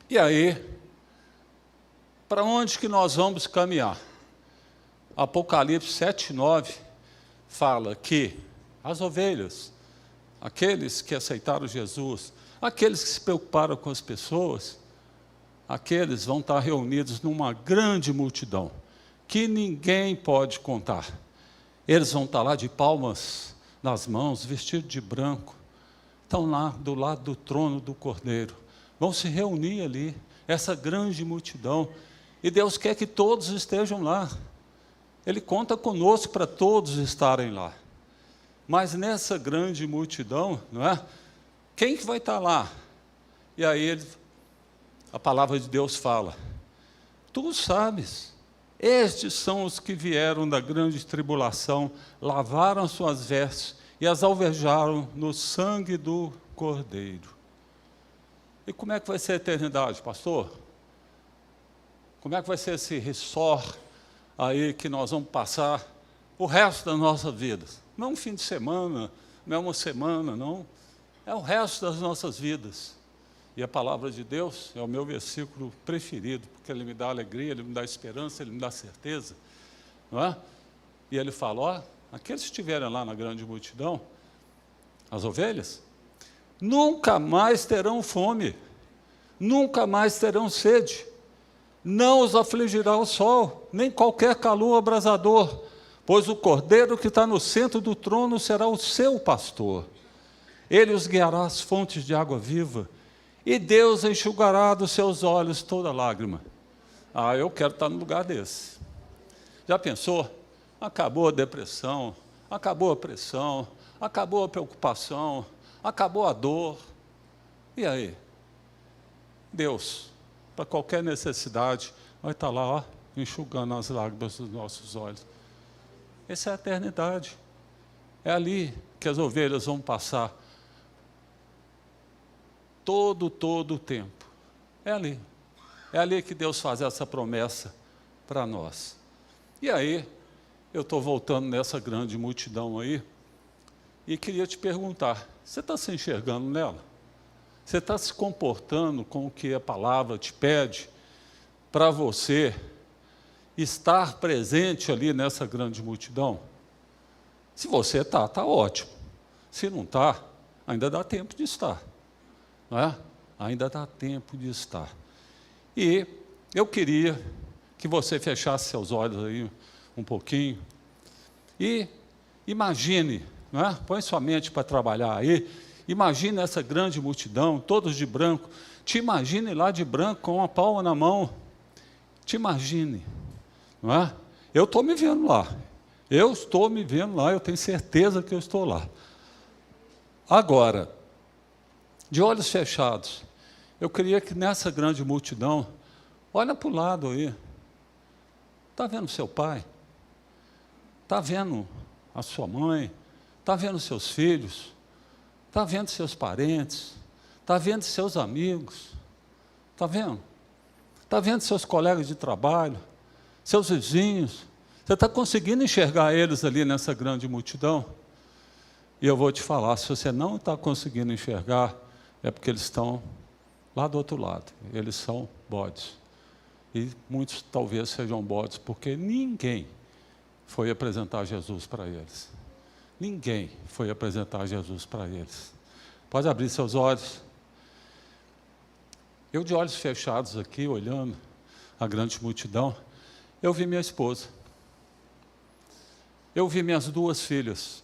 [SPEAKER 2] E aí, para onde que nós vamos caminhar? Apocalipse 7, 9 fala que as ovelhas, aqueles que aceitaram Jesus, aqueles que se preocuparam com as pessoas, aqueles vão estar reunidos numa grande multidão, que ninguém pode contar. Eles vão estar lá de palmas nas mãos, vestidos de branco, estão lá do lado do trono do Cordeiro, vão se reunir ali, essa grande multidão, e Deus quer que todos estejam lá. Ele conta conosco para todos estarem lá. Mas nessa grande multidão, não é? Quem que vai estar lá? E aí a palavra de Deus fala, tu sabes, estes são os que vieram da grande tribulação, lavaram suas vestes e as alvejaram no sangue do Cordeiro. E como é que vai ser a eternidade, pastor? Como é que vai ser esse resort aí que nós vamos passar o resto das nossas vidas? Não um fim de semana, não é uma semana, não. É o resto das nossas vidas. E a palavra de Deus é o meu versículo preferido, porque ele me dá alegria, ele me dá esperança, ele me dá certeza. Não é? E ele fala, ó, aqueles que estiverem lá na grande multidão, as ovelhas, nunca mais terão fome, nunca mais terão sede, não os afligirá o sol, nem qualquer calor abrasador, pois o Cordeiro que está no centro do trono será o seu pastor. Ele os guiará às fontes de água viva, e Deus enxugará dos seus olhos toda lágrima. Ah, eu quero estar no lugar desse. Já pensou? Acabou a depressão, acabou a pressão, acabou a preocupação, acabou a dor. E aí? Deus, para qualquer necessidade, vai estar lá, ó, enxugando as lágrimas dos nossos olhos. Essa é a eternidade. É ali que as ovelhas vão passar todo o tempo. É ali. É ali que Deus faz essa promessa para nós. E aí, eu estou voltando nessa grande multidão aí, e queria te perguntar, você está se enxergando nela? Você está se comportando com o que a palavra te pede para você estar presente ali nessa grande multidão? Se você está, está ótimo. Se não está, ainda dá tempo de estar. Não é? Ainda dá tempo de estar. E eu queria que você fechasse seus olhos aí um pouquinho e imagine, não é? Põe sua mente para trabalhar aí, imagine essa grande multidão, todos de branco, te imagine lá de branco com uma palma na mão, te imagine, não é? Eu estou me vendo lá. Eu estou me vendo lá, eu tenho certeza que eu estou lá. Agora, de olhos fechados, eu queria que nessa grande multidão, olha para o lado aí. Está vendo seu pai? Está vendo a sua mãe? Está vendo seus filhos? Está vendo seus parentes? Está vendo seus amigos? Está vendo? Está vendo seus colegas de trabalho? Seus vizinhos? Você está conseguindo enxergar eles ali nessa grande multidão? E eu vou te falar, se você não está conseguindo enxergar, é porque eles estão lá do outro lado. Eles são bodes. E muitos talvez sejam bodes, porque ninguém foi apresentar Jesus para eles. Ninguém foi apresentar Jesus para eles. Pode abrir seus olhos. Eu, de olhos fechados aqui, olhando a grande multidão, eu vi minha esposa. Eu vi minhas 2 filhas.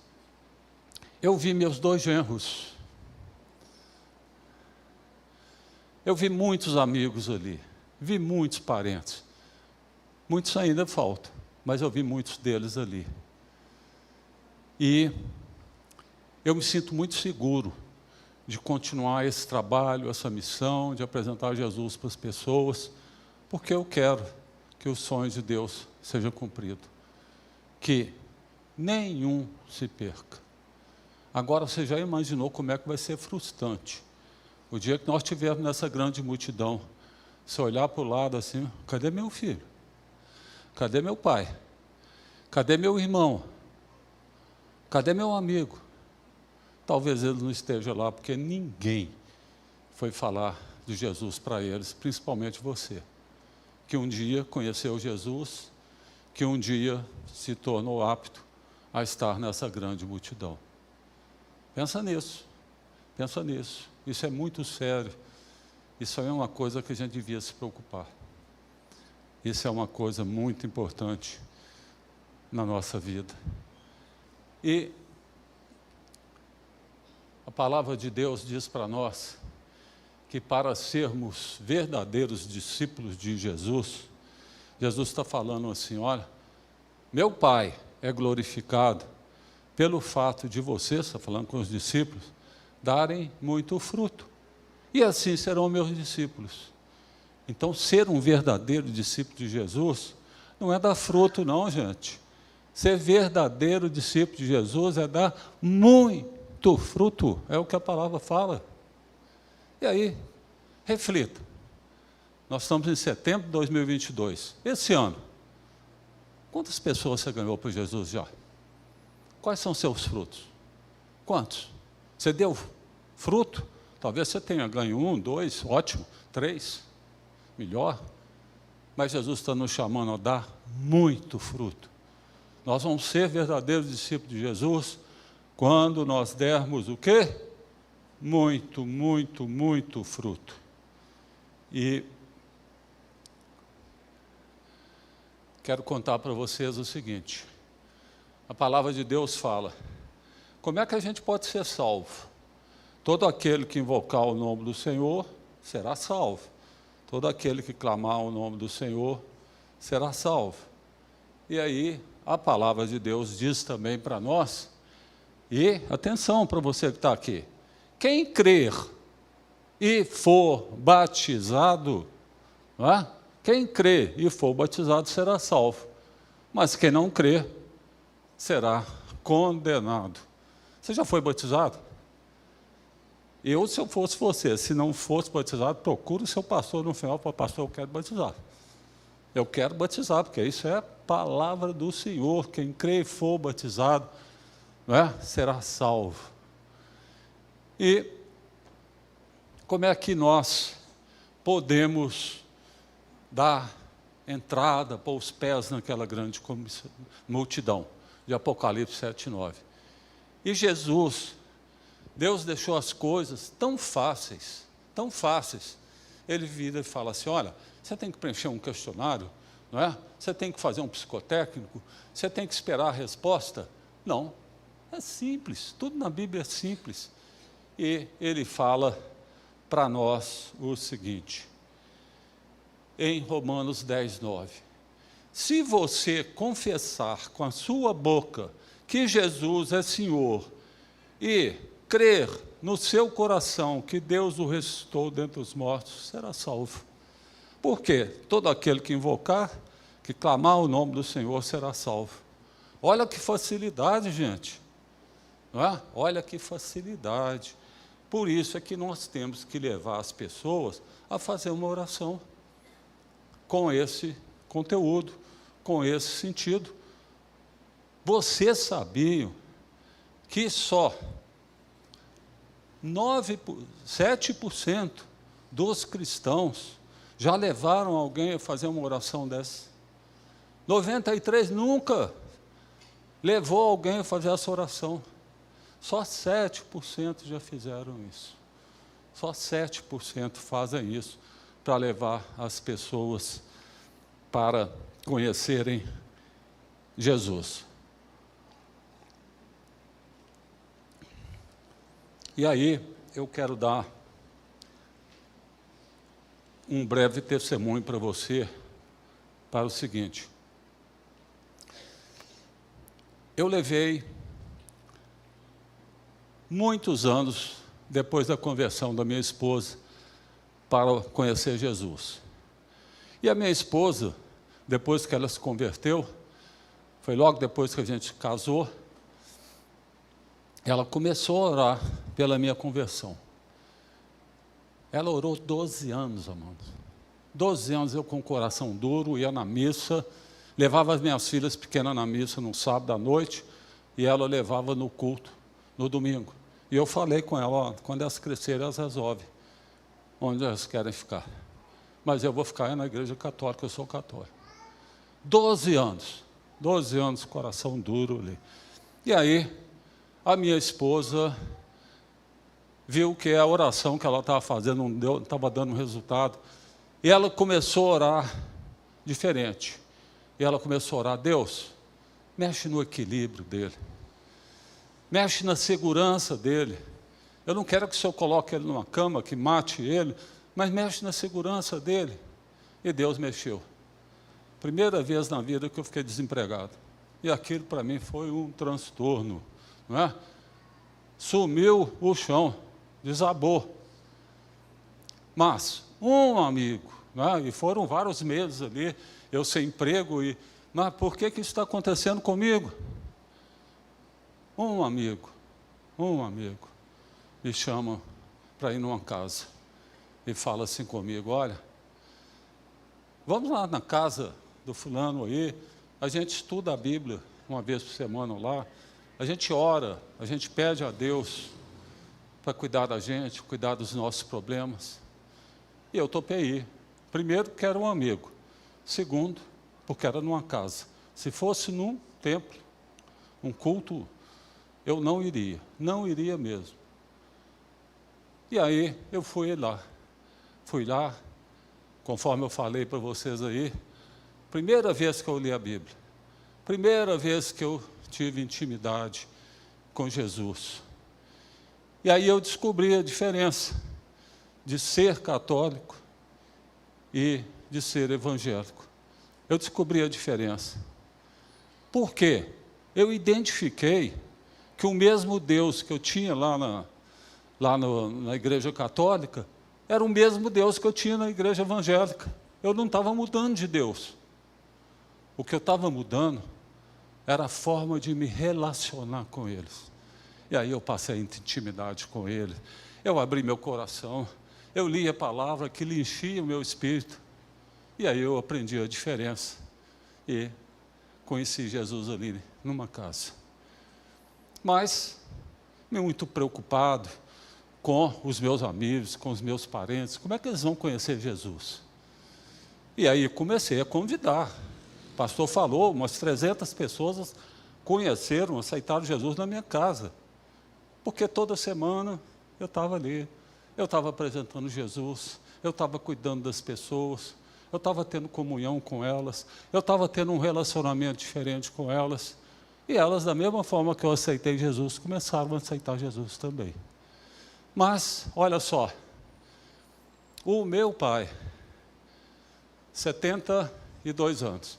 [SPEAKER 2] Eu vi meus 2 genros. Eu vi muitos amigos ali. Vi muitos parentes. Muitos ainda faltam, mas eu vi muitos deles ali. E eu me sinto muito seguro de continuar esse trabalho, essa missão, de apresentar Jesus para as pessoas, porque eu quero que os sonhos de Deus sejam cumpridos. Que nenhum se perca. Agora, você já imaginou como é que vai ser frustrante o dia que nós estivermos nessa grande multidão, você olhar para o lado assim, cadê meu filho? Cadê meu pai? Cadê meu irmão? Cadê meu amigo? Talvez ele não esteja lá, porque ninguém foi falar de Jesus para eles, principalmente você, que um dia conheceu Jesus, que um dia se tornou apto a estar nessa grande multidão. Pensa nisso, pensa nisso. Isso é muito sério. Isso é uma coisa que a gente devia se preocupar. Isso é uma coisa muito importante na nossa vida. E a palavra de Deus diz para nós que para sermos verdadeiros discípulos de Jesus, Jesus está falando assim, olha, meu Pai é glorificado pelo fato de vocês, está falando com os discípulos, darem muito fruto. E assim serão meus discípulos. Então, ser um verdadeiro discípulo de Jesus não é dar fruto, não, gente. Ser verdadeiro discípulo de Jesus é dar muito fruto. É o que a palavra fala. E aí, reflita. Nós estamos em setembro de 2022. Esse ano, quantas pessoas você ganhou por Jesus já? Quais são seus frutos? Quantos? Você deu fruto? Talvez você tenha ganho 1, 2, ótimo, 3, melhor. Mas Jesus está nos chamando a dar muito fruto. Nós vamos ser verdadeiros discípulos de Jesus quando nós dermos o quê? Muito, muito, muito fruto. E quero contar para vocês o seguinte. A palavra de Deus fala, como é que a gente pode ser salvo? Todo aquele que invocar o nome do Senhor será salvo. Todo aquele que clamar o nome do Senhor será salvo. E aí, a palavra de Deus diz também para nós, e atenção para você que está aqui, quem crer e for batizado, não é? Quem crer e for batizado será salvo, mas quem não crer será condenado. Você já foi batizado? Eu, se eu fosse você, se não fosse batizado, procure o seu pastor no final, para pastor, eu quero batizar. Eu quero batizar, porque isso é a palavra do Senhor. Quem crê e for batizado, não é? Será salvo. E como é que nós podemos dar entrada, pôr os pés naquela grande multidão de Apocalipse 7:9? E Jesus, Deus deixou as coisas tão fáceis, tão fáceis. Ele vira e fala assim, olha, você tem que preencher um questionário, não é? Você tem que fazer um psicotécnico, você tem que esperar a resposta. Não, é simples, tudo na Bíblia é simples. E ele fala para nós o seguinte, em Romanos 10:9, Se você confessar com a sua boca que Jesus é Senhor e crer no seu coração que Deus o ressuscitou dentre os mortos, será salvo. Por quê? Todo aquele que invocar, que clamar o nome do Senhor, será salvo. Olha que facilidade, gente. Não é? Olha que facilidade. Por isso é que nós temos que levar as pessoas a fazer uma oração com esse conteúdo, com esse sentido. Vocês sabiam que só 7% dos cristãos já levaram alguém a fazer uma oração dessa? 93% nunca levou alguém a fazer essa oração. Só 7% já fizeram isso. Só 7% fazem isso para levar as pessoas para conhecerem Jesus. E aí, eu quero dar um breve testemunho para você, para o seguinte. Eu levei muitos anos, depois da conversão da minha esposa, para conhecer Jesus. E a minha esposa, depois que ela se converteu, foi logo depois que a gente casou, ela começou a orar pela minha conversão. Ela orou 12 anos, amados. 12 anos eu com o coração duro, ia na missa, levava as minhas filhas pequenas na missa no sábado à noite, e ela levava no culto, no domingo. E eu falei com ela, ó, quando elas crescerem, elas resolvem onde elas querem ficar. Mas eu vou ficar na igreja católica, eu sou católico. 12 anos, coração duro ali. E aí, a minha esposa viu que a oração que ela estava fazendo não estava dando resultado. E ela começou a orar diferente. E ela começou a orar, Deus, mexe no equilíbrio dele. Mexe na segurança dele. Eu não quero que o Senhor coloque ele numa cama, que mate ele, mas mexe na segurança dele. E Deus mexeu. Primeira vez na vida que eu fiquei desempregado. E aquilo para mim foi um transtorno. Não é? Sumiu o chão, desabou. Mas um amigo, não é? E foram vários meses ali, eu sem emprego, mas por que isso está acontecendo comigo? Um amigo me chama para ir numa casa e fala assim comigo, olha, vamos lá na casa do fulano aí, a gente estuda a Bíblia uma vez por semana lá, a gente ora, a gente pede a Deus para cuidar da gente, cuidar dos nossos problemas. E eu topei ir. Primeiro, porque era um amigo. Segundo, porque era numa casa. Se fosse num templo, um culto, eu não iria mesmo. E aí, eu fui lá, conforme eu falei para vocês aí, primeira vez que eu li a Bíblia, primeira vez que eu tive intimidade com Jesus. E aí eu descobri a diferença de ser católico e de ser evangélico. Eu descobri a diferença. Por quê? Eu identifiquei que o mesmo Deus que eu tinha lá na igreja católica era o mesmo Deus que eu tinha na igreja evangélica. Eu não estava mudando de Deus. O que eu estava mudando era a forma de me relacionar com eles. E aí eu passei a intimidade com eles. Eu abri meu coração. Eu li a palavra que lhe enchia o meu espírito. E aí eu aprendi a diferença. E conheci Jesus ali numa casa. Mas, muito preocupado com os meus amigos, com os meus parentes. Como é que eles vão conhecer Jesus? E aí comecei a convidar. O pastor falou, umas 300 pessoas conheceram, aceitaram Jesus na minha casa. Porque toda semana eu estava ali, eu estava apresentando Jesus, eu estava cuidando das pessoas, eu estava tendo comunhão com elas, eu estava tendo um relacionamento diferente com elas. E elas, da mesma forma que eu aceitei Jesus, começaram a aceitar Jesus também. Mas, olha só, o meu pai, 72 anos,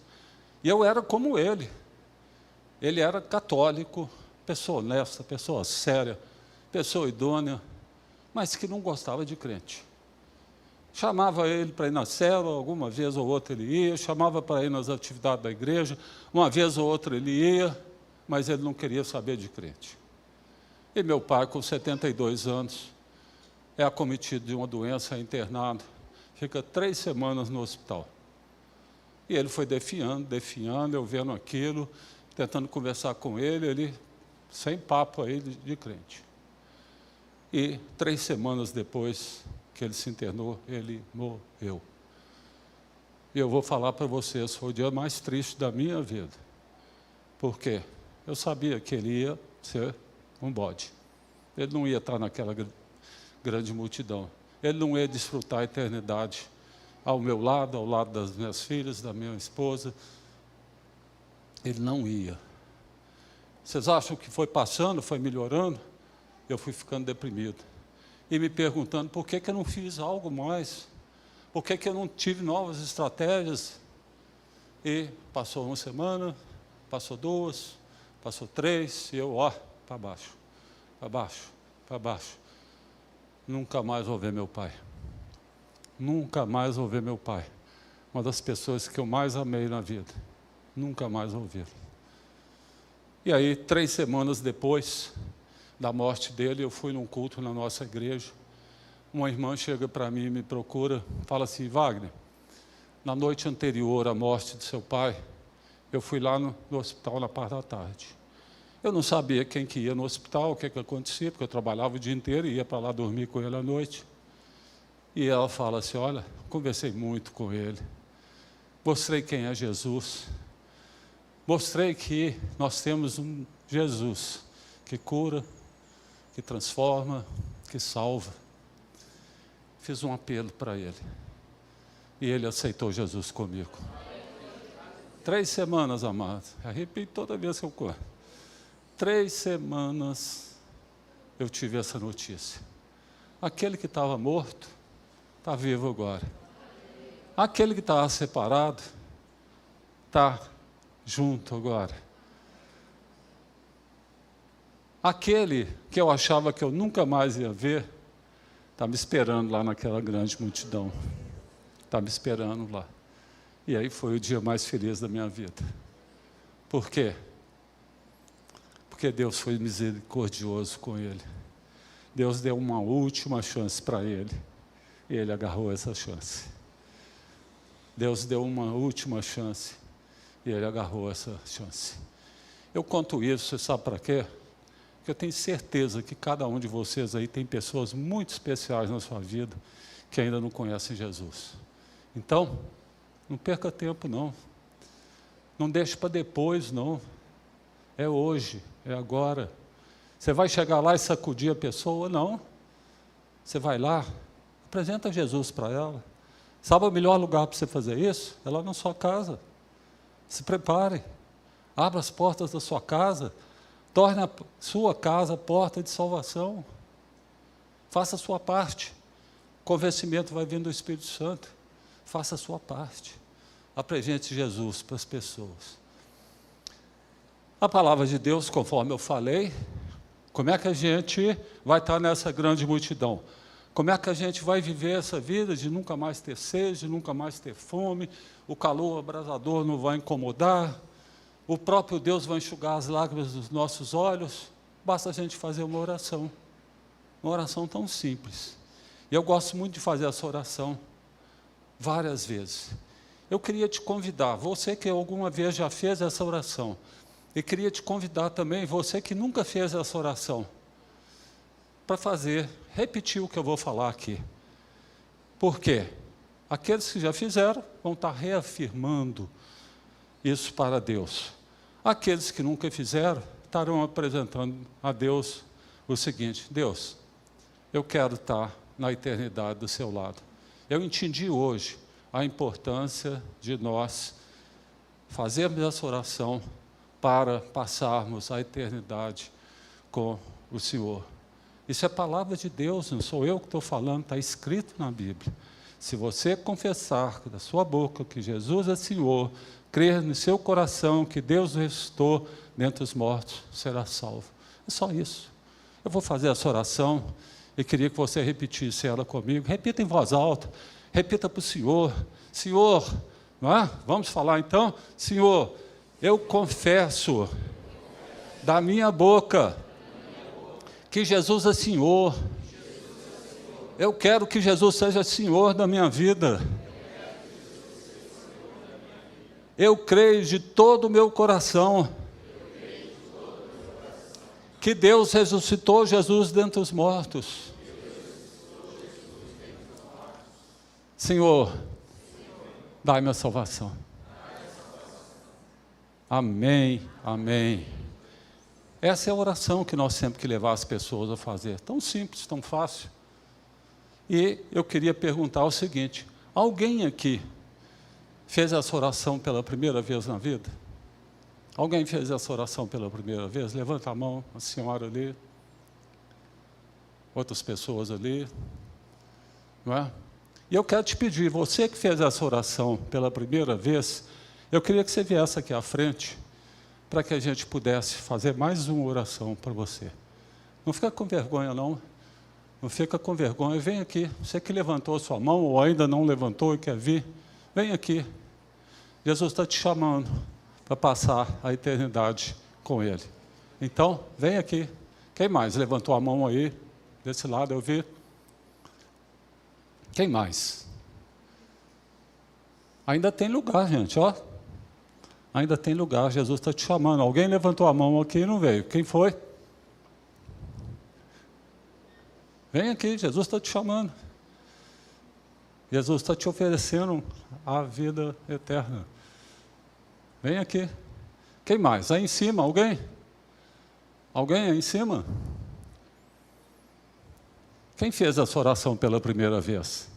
[SPEAKER 2] E eu era como ele. Ele era católico, pessoa honesta, pessoa séria, pessoa idônea, mas que não gostava de crente. Chamava ele para ir na célula, alguma vez ou outra ele ia, chamava para ir nas atividades da igreja, uma vez ou outra ele ia, mas ele não queria saber de crente. E meu pai, com 72 anos, é acometido de uma doença, é internado, fica 3 semanas no hospital. E ele foi definhando, eu vendo aquilo, tentando conversar com ele sem papo aí de crente. E 3 semanas depois que ele se internou, ele morreu. E eu vou falar para vocês, foi o dia mais triste da minha vida. Por quê? Eu sabia que ele ia ser um bode. Ele não ia estar naquela grande multidão. Ele não ia desfrutar a eternidade ao meu lado, ao lado das minhas filhas, da minha esposa. Ele não ia. Vocês acham que foi passando, foi melhorando? Eu fui ficando deprimido. E me perguntando por que eu não fiz algo mais? Por que eu não tive novas estratégias? E passou 1 semana, passou 2, passou 3, e eu, para baixo, para baixo, para baixo. Nunca mais vou ver meu pai. Nunca mais vou ver meu pai. Uma das pessoas que eu mais amei na vida. Nunca mais vou ver. E aí, 3 semanas depois da morte dele, eu fui num culto na nossa igreja. Uma irmã chega para mim e me procura, fala assim: Wagner, na noite anterior à morte de seu pai, eu fui lá no hospital na parte da tarde. Eu não sabia quem que ia no hospital, o que acontecia, porque eu trabalhava o dia inteiro e ia para lá dormir com ele à noite. E ela fala assim: olha, conversei muito com ele, mostrei quem é Jesus, mostrei que nós temos um Jesus que cura, que transforma, que salva. Fiz um apelo para ele. E ele aceitou Jesus comigo. 3 semanas, amados. Arrepio toda vez que eu corro. 3 semanas eu tive essa notícia. Aquele que estava morto, está vivo agora. Aquele que estava separado, está junto agora. Aquele que eu achava que eu nunca mais ia ver, está me esperando lá naquela grande multidão. Está me esperando lá. E aí foi o dia mais feliz da minha vida. Por quê? Porque Deus foi misericordioso com ele. Deus deu uma última chance para ele. E ele agarrou essa chance. Deus deu uma última chance. E ele agarrou essa chance. Eu conto isso, você sabe para quê? Porque eu tenho certeza que cada um de vocês aí tem pessoas muito especiais na sua vida que ainda não conhecem Jesus. Então, não perca tempo, não. Não deixe para depois, não. É hoje, é agora. Você vai chegar lá e sacudir a pessoa? Não. Você vai lá, apresenta Jesus para ela. Sabe o melhor lugar para você fazer isso? É lá na sua casa. Se prepare. Abra as portas da sua casa. Torne a sua casa porta de salvação. Faça a sua parte. O convencimento vai vir do Espírito Santo. Faça a sua parte. Apresente Jesus para as pessoas. A palavra de Deus, conforme eu falei, como é que a gente vai estar nessa grande multidão? Como é que a gente vai viver essa vida de nunca mais ter sede, de nunca mais ter fome, o calor abrasador não vai incomodar, o próprio Deus vai enxugar as lágrimas dos nossos olhos? Basta a gente fazer uma oração tão simples. E eu gosto muito de fazer essa oração várias vezes. Eu queria te convidar, você que alguma vez já fez essa oração, e queria te convidar também, você que nunca fez essa oração, para repetir o que eu vou falar aqui. Por quê? Aqueles que já fizeram vão estar reafirmando isso para Deus. Aqueles que nunca fizeram estarão apresentando a Deus o seguinte: Deus, eu quero estar na eternidade do seu lado. Eu entendi hoje a importância de nós fazermos essa oração para passarmos a eternidade com o Senhor. Isso é palavra de Deus, não sou eu que estou falando, está escrito na Bíblia. Se você confessar da sua boca que Jesus é Senhor, crer no seu coração que Deus ressuscitou dentre os mortos, será salvo. É só isso. Eu vou fazer essa oração e queria que você repetisse ela comigo. Repita em voz alta, repita para o Senhor. Senhor, não é? Vamos falar então? Senhor, eu confesso da minha boca que Jesus é Senhor. Eu quero que Jesus seja Senhor da minha vida. Eu creio de todo o meu coração que Deus ressuscitou Jesus dentre os mortos. Senhor, dai-me a salvação. Amém, amém. Essa é a oração que nós temos que levar as pessoas a fazer. Tão simples, tão fácil. E eu queria perguntar o seguinte: alguém aqui fez essa oração pela primeira vez na vida? Alguém fez essa oração pela primeira vez? Levanta a mão, a senhora ali, outras pessoas ali, não é? E eu quero te pedir, você que fez essa oração pela primeira vez, eu queria que você viesse aqui à frente, para que a gente pudesse fazer mais uma oração para você. Não fica com vergonha, não. Não fica com vergonha. Vem aqui. Você que levantou a sua mão, ou ainda não levantou e quer vir, vem aqui. Jesus está te chamando para passar a eternidade com Ele. Então, vem aqui. Quem mais levantou a mão aí? Desse lado eu vi. Quem mais? Ainda tem lugar, gente, ó. Ainda tem lugar, Jesus está te chamando. Alguém levantou a mão aqui e não veio. Quem foi? Vem aqui, Jesus está te chamando. Jesus está te oferecendo a vida eterna. Vem aqui. Quem mais? Aí em cima, alguém? Alguém aí em cima? Quem fez essa oração pela primeira vez?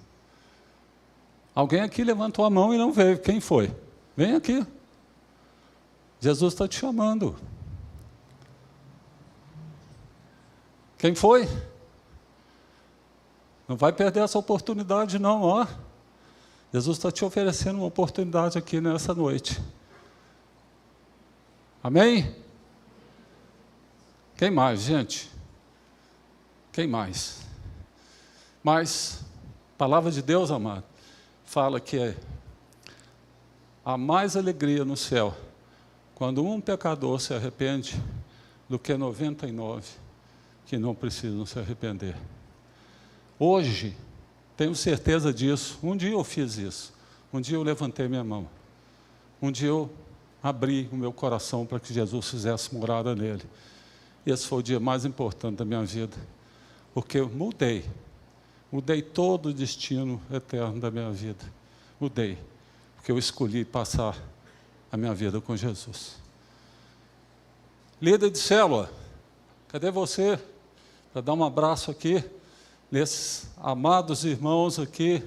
[SPEAKER 2] Alguém aqui levantou a mão e não veio. Quem foi? Vem aqui. Jesus está te chamando. Quem foi? Não vai perder essa oportunidade não, ó. Jesus está te oferecendo uma oportunidade aqui nessa noite. Amém? Quem mais, gente? Quem mais? Mas, a palavra de Deus, amado, fala que há mais alegria no céu quando um pecador se arrepende do que 99 que não precisam se arrepender. Hoje, tenho certeza disso. Um dia eu fiz isso. Um dia eu levantei minha mão. Um dia eu abri o meu coração para que Jesus fizesse morada nele. E esse foi o dia mais importante da minha vida. Porque eu mudei. Mudei todo o destino eterno da minha vida. Mudei. Porque eu escolhi passar a minha vida com Jesus. Líder de célula, cadê você? Para dar um abraço aqui. Nesses amados irmãos aqui,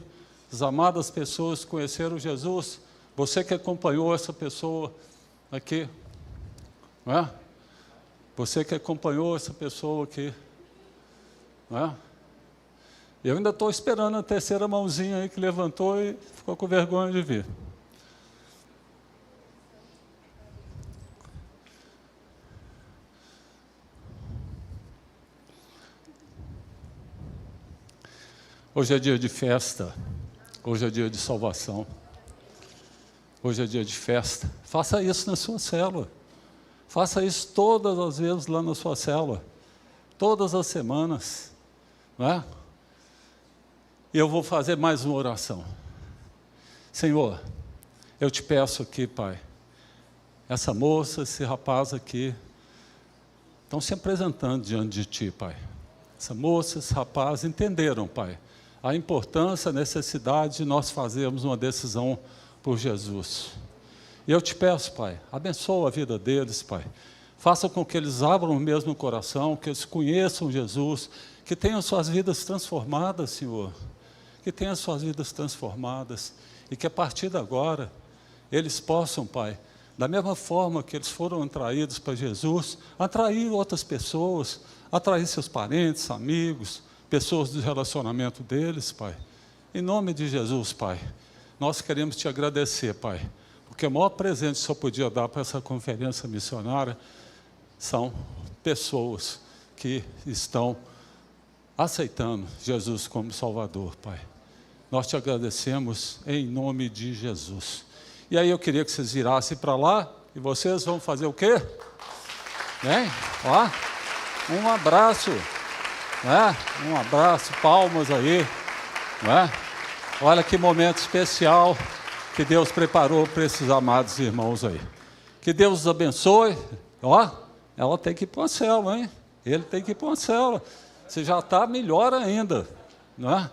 [SPEAKER 2] as amadas pessoas que conheceram Jesus, você que acompanhou essa pessoa aqui, não é? Você que acompanhou essa pessoa aqui, não é? Eu ainda estou esperando a terceira mãozinha aí que levantou e ficou com vergonha de vir. Hoje é dia de festa, hoje é dia de salvação, hoje é dia de festa. Faça isso na sua célula, faça isso todas as vezes lá na sua célula, todas as semanas, não é? E eu vou fazer mais uma oração. Senhor, eu te peço aqui, Pai, essa moça, esse rapaz aqui, estão se apresentando diante de Ti, Pai. Essa moça, esse rapaz, entenderam, Pai, a importância, a necessidade de nós fazermos uma decisão por Jesus. E eu te peço, Pai, abençoa a vida deles, Pai. Faça com que eles abram o mesmo coração, que eles conheçam Jesus, que tenham suas vidas transformadas, Senhor. Que tenham suas vidas transformadas e que a partir de agora eles possam, Pai, da mesma forma que eles foram atraídos para Jesus, atrair outras pessoas, atrair seus parentes, amigos, pessoas do relacionamento deles, Pai. Em nome de Jesus, Pai, nós queremos te agradecer, Pai, porque o maior presente que o Senhor podia dar para essa conferência missionária são pessoas que estão aceitando Jesus como Salvador, Pai. Nós te agradecemos em nome de Jesus. E aí eu queria que vocês virassem para lá e vocês vão fazer o quê? Vem, ó, um abraço, né? Um abraço, palmas aí, né? Olha que momento especial que Deus preparou para esses amados irmãos aí. Que Deus os abençoe. Ó, ela tem que ir para uma célula, hein? Ele tem que ir para uma célula. Você já está melhor ainda, né?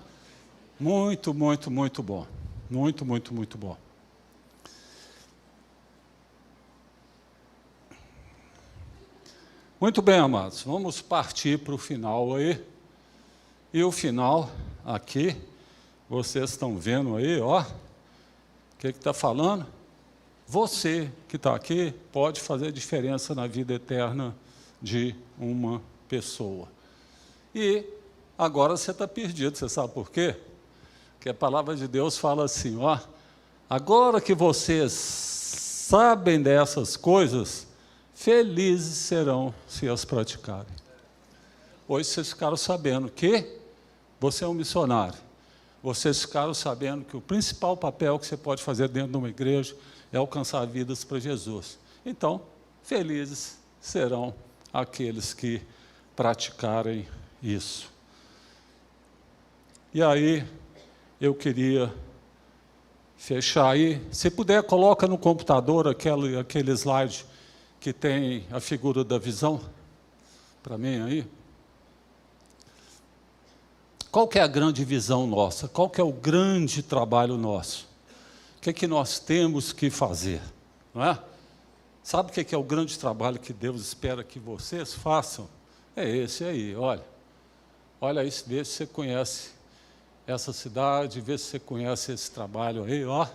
[SPEAKER 2] Muito, muito, muito bom. Muito, muito, muito bom. Muito bem, amados. Vamos partir para o final aí. E o final aqui, vocês estão vendo aí, ó. O que está falando? Você que está aqui pode fazer diferença na vida eterna de uma pessoa. E agora você está perdido, você sabe por quê? Porque a palavra de Deus fala assim, ó, agora que vocês sabem dessas coisas, felizes serão se as praticarem. Hoje vocês ficaram sabendo que você é um missionário. Vocês ficaram sabendo que o principal papel que você pode fazer dentro de uma igreja é alcançar vidas para Jesus. Então, felizes serão aqueles que praticarem isso. E aí, eu queria fechar aí. Se puder, coloca no computador aquele slide que tem a figura da visão, para mim aí. Qual que é a grande visão nossa? Qual que é o grande trabalho nosso? O que é que nós temos que fazer? Não é? Sabe o que é o grande trabalho que Deus espera que vocês façam? É esse aí, olha. Olha isso, vê se você conhece essa cidade, vê se você conhece esse trabalho aí, ó. O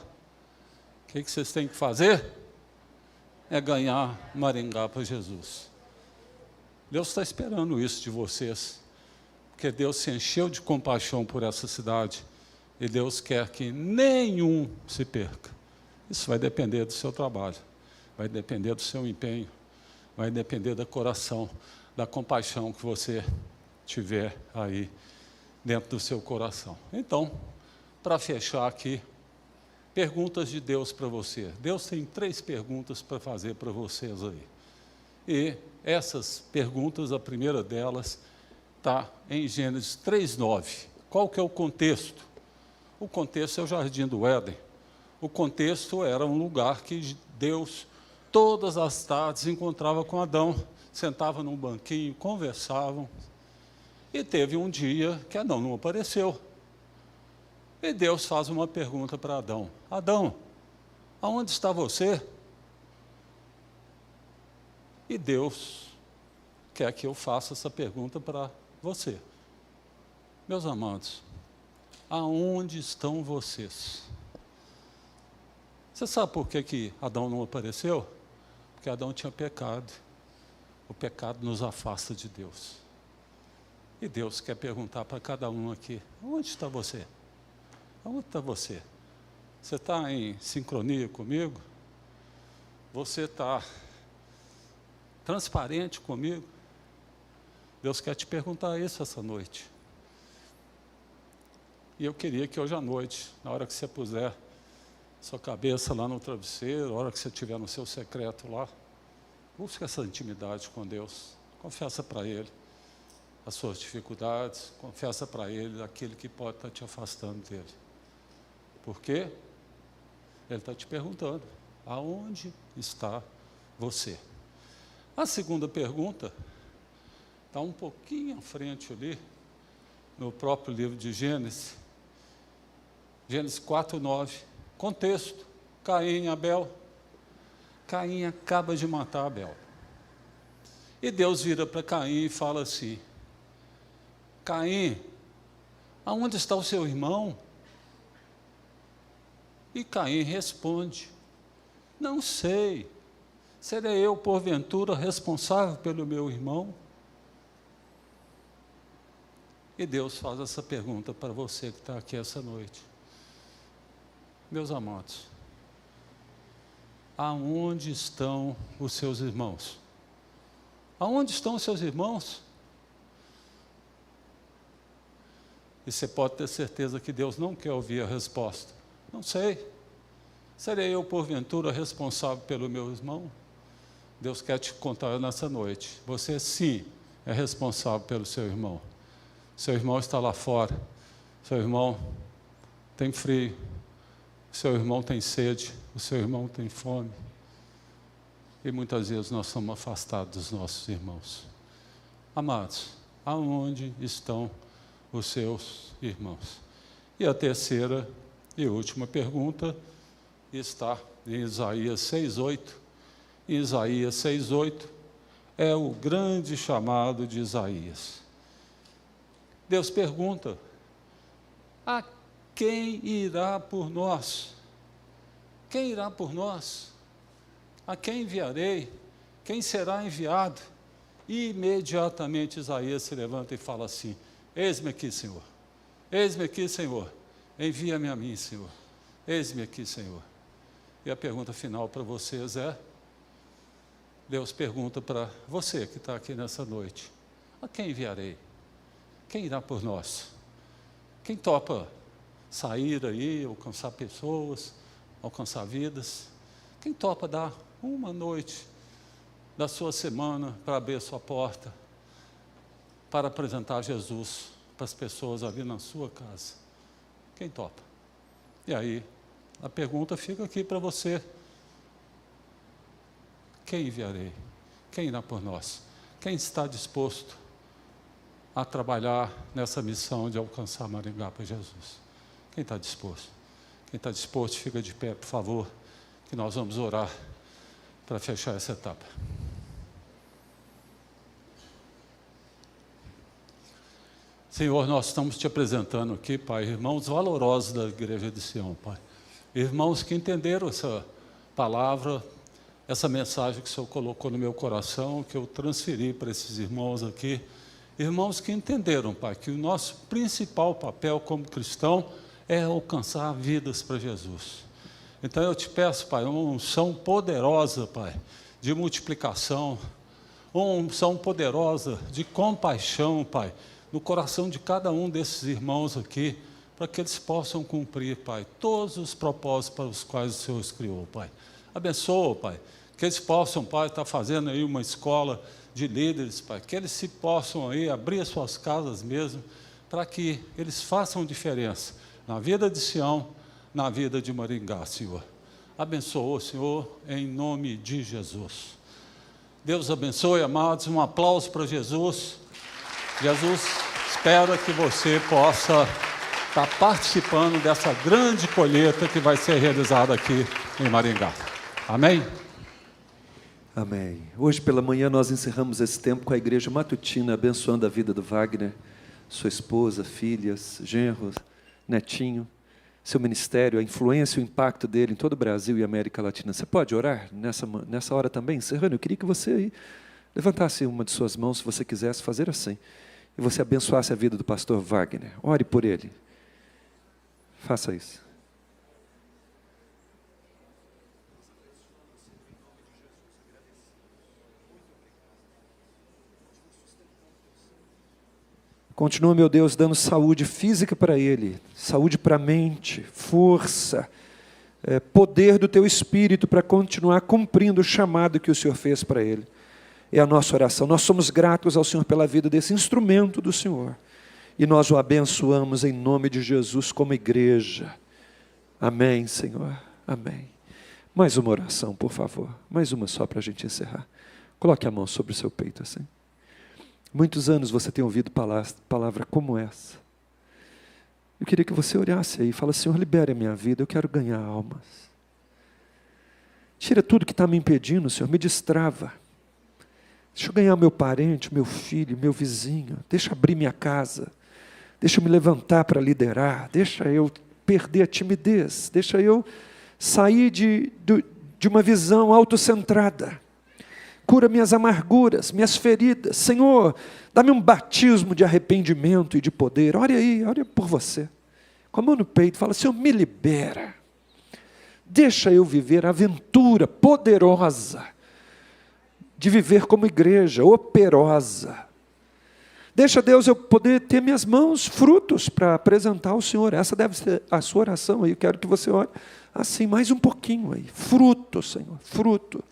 [SPEAKER 2] que vocês têm que fazer? É ganhar Maringá para Jesus. Deus está esperando isso de vocês, porque Deus se encheu de compaixão por essa cidade e Deus quer que nenhum se perca. Isso vai depender do seu trabalho, vai depender do seu empenho, vai depender do coração, da compaixão que você tiver aí dentro do seu coração. Então, para fechar aqui, perguntas de Deus para você. Deus tem 3 perguntas para fazer para vocês aí. E essas perguntas, a primeira delas, está em Gênesis 3:9. Qual que é o contexto? O contexto é o Jardim do Éden. O contexto era um lugar que Deus, todas as tardes, encontrava com Adão, sentava num banquinho, conversavam. E teve um dia que Adão não apareceu. E Deus faz uma pergunta para Adão. Adão, aonde está você? E Deus quer que eu faça essa pergunta para você. Meus amados, aonde estão vocês? Você sabe por que Adão não apareceu? Porque Adão tinha pecado. O pecado nos afasta de Deus. E Deus quer perguntar para cada um aqui, onde está você? Onde está você? Você está em sincronia comigo? Você está transparente comigo? Deus quer te perguntar isso essa noite. E eu queria que hoje à noite, na hora que você puser sua cabeça lá no travesseiro, na hora que você estiver no seu secreto lá, busque essa intimidade com Deus, confessa para Ele as suas dificuldades, confessa para Ele aquele que pode estar te afastando dEle. Por quê? Ele está te perguntando, aonde está você? A segunda pergunta está um pouquinho à frente ali, no próprio livro de Gênesis, Gênesis 4:9, contexto, Caim e Abel. Caim acaba de matar Abel. E Deus vira para Caim e fala assim, Caim, aonde está o seu irmão? E Caim responde, não sei, serei eu porventura responsável pelo meu irmão? E Deus faz essa pergunta para você que está aqui essa noite. Meus amados, aonde estão os seus irmãos? Aonde estão os seus irmãos? E você pode ter certeza que Deus não quer ouvir a resposta. Não sei. Serei eu, porventura, responsável pelo meu irmão? Deus quer te contar nessa noite. Você, sim, é responsável pelo seu irmão. Seu irmão está lá fora. Seu irmão tem frio. Seu irmão tem sede. O seu irmão tem fome. E muitas vezes nós somos afastados dos nossos irmãos. Amados, aonde estão os seus irmãos? E a terceira e última pergunta está em Isaías 6:8. Em Isaías 6:8 é o grande chamado de Isaías. Deus pergunta: a quem irá por nós? Quem irá por nós? A quem enviarei? Quem será enviado? E imediatamente Isaías se levanta e fala assim: eis-me aqui, Senhor. Eis-me aqui, Senhor. Envia-me a mim, Senhor. Eis-me aqui, Senhor. E a pergunta final para vocês é: Deus pergunta para você que está aqui nessa noite: a quem enviarei? Quem irá por nós? Quem topa sair aí, alcançar pessoas, alcançar vidas? Quem topa dar uma noite da sua semana para abrir a sua porta, para apresentar Jesus para as pessoas ali na sua casa? Quem topa? E aí, a pergunta fica aqui para você: quem enviarei? Quem irá por nós? Quem está disposto a trabalhar nessa missão de alcançar Maringá para Jesus? Quem está disposto? Quem está disposto, fica de pé, por favor, que nós vamos orar para fechar essa etapa. Senhor, nós estamos te apresentando aqui, Pai, irmãos valorosos da Igreja de Sião, Pai. Irmãos que entenderam essa palavra, essa mensagem que o Senhor colocou no meu coração, que eu transferi para esses irmãos aqui. Irmãos que entenderam, Pai, que o nosso principal papel como cristão é alcançar vidas para Jesus. Então eu te peço, Pai, uma unção poderosa, Pai, de multiplicação, uma unção poderosa de compaixão, Pai, no coração de cada um desses irmãos aqui, para que eles possam cumprir, Pai, todos os propósitos para os quais o Senhor os criou, Pai. Abençoa, Pai, que eles possam, Pai, estar fazendo aí uma escola de líderes, Pai, que eles se possam aí abrir as suas casas mesmo, para que eles façam diferença na vida de Sião, na vida de Maringá, Senhor. Abençoa, Senhor, em nome de Jesus. Deus abençoe, amados, um aplauso para Jesus. Jesus espera que você possa estar participando dessa grande colheita que vai ser realizada aqui em Maringá. Amém?
[SPEAKER 4] Amém. Hoje pela manhã nós encerramos esse tempo com a igreja matutina, abençoando a vida do Wagner, sua esposa, filhas, genros, netinho, seu ministério, a influência e o impacto dele em todo o Brasil e América Latina. Você pode orar nessa hora também, encerrando? Eu queria que você aí levantasse uma de suas mãos, se você quisesse fazer assim, e você abençoasse a vida do pastor Wagner. Ore por ele. Faça isso. Continua, meu Deus, dando saúde física para ele, saúde para a mente, força, poder do teu Espírito para continuar cumprindo o chamado que o Senhor fez para ele. É a nossa oração. Nós somos gratos ao Senhor pela vida desse instrumento do Senhor. E nós o abençoamos em nome de Jesus como igreja. Amém, Senhor. Amém. Mais uma oração, por favor. Mais uma só para a gente encerrar. Coloque a mão sobre o seu peito assim. Muitos anos você tem ouvido palavra como essa. Eu queria que você olhasse aí e falasse: Senhor, libere a minha vida, eu quero ganhar almas. Tira tudo que está me impedindo, Senhor, me destrava. Deixa eu ganhar meu parente, meu filho, meu vizinho. Deixa eu abrir minha casa. Deixa eu me levantar para liderar. Deixa eu perder a timidez. Deixa eu sair de uma visão autocentrada. cura minhas amarguras, minhas feridas. Senhor, dá-me um batismo de arrependimento e de poder. Ore aí, ore por você. Com a mão no peito, fala, Senhor, me libera. Deixa eu viver a aventura poderosa de viver como igreja, operosa. Deixa, Deus, eu poder ter minhas mãos frutos para apresentar ao Senhor. Essa deve ser a sua oração aí. Eu quero que você ore assim, mais um pouquinho aí. Fruto, Senhor, fruto.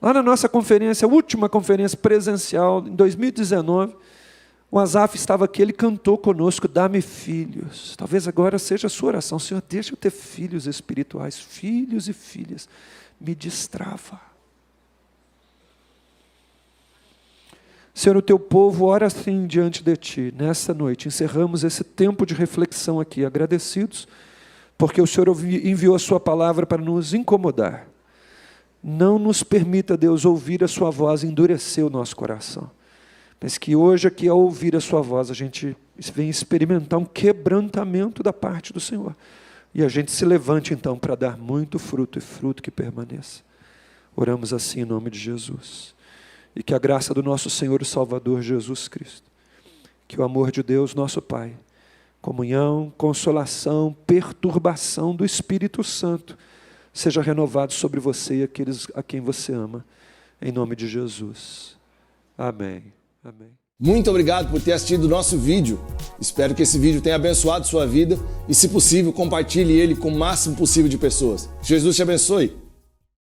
[SPEAKER 4] Lá na nossa conferência, a última conferência presencial, em 2019, o Asaf estava aqui, ele cantou conosco, dá-me filhos. Talvez agora seja a sua oração. Senhor, deixa eu ter filhos espirituais, filhos e filhas. Me destrava. Senhor, o teu povo ora assim diante de ti, nessa noite. Encerramos esse tempo de reflexão aqui, agradecidos, porque o Senhor enviou a sua palavra para nos incomodar. Não nos permita, Deus, ouvir a sua voz e endurecer o nosso coração. Mas que hoje aqui, ao ouvir a sua voz, a gente venha experimentar um quebrantamento da parte do Senhor. E a gente se levante então para dar muito fruto e fruto que permaneça. Oramos assim em nome de Jesus. E que a graça do nosso Senhor e Salvador Jesus Cristo, que o amor de Deus, nosso Pai, comunhão, consolação, perturbação do Espírito Santo, seja renovado sobre você e aqueles a quem você ama, em nome de Jesus. Amém. Amém.
[SPEAKER 1] Muito obrigado por ter assistido o nosso vídeo. Espero que esse vídeo tenha abençoado sua vida e, se possível, compartilhe ele com o máximo possível de pessoas. Jesus te abençoe.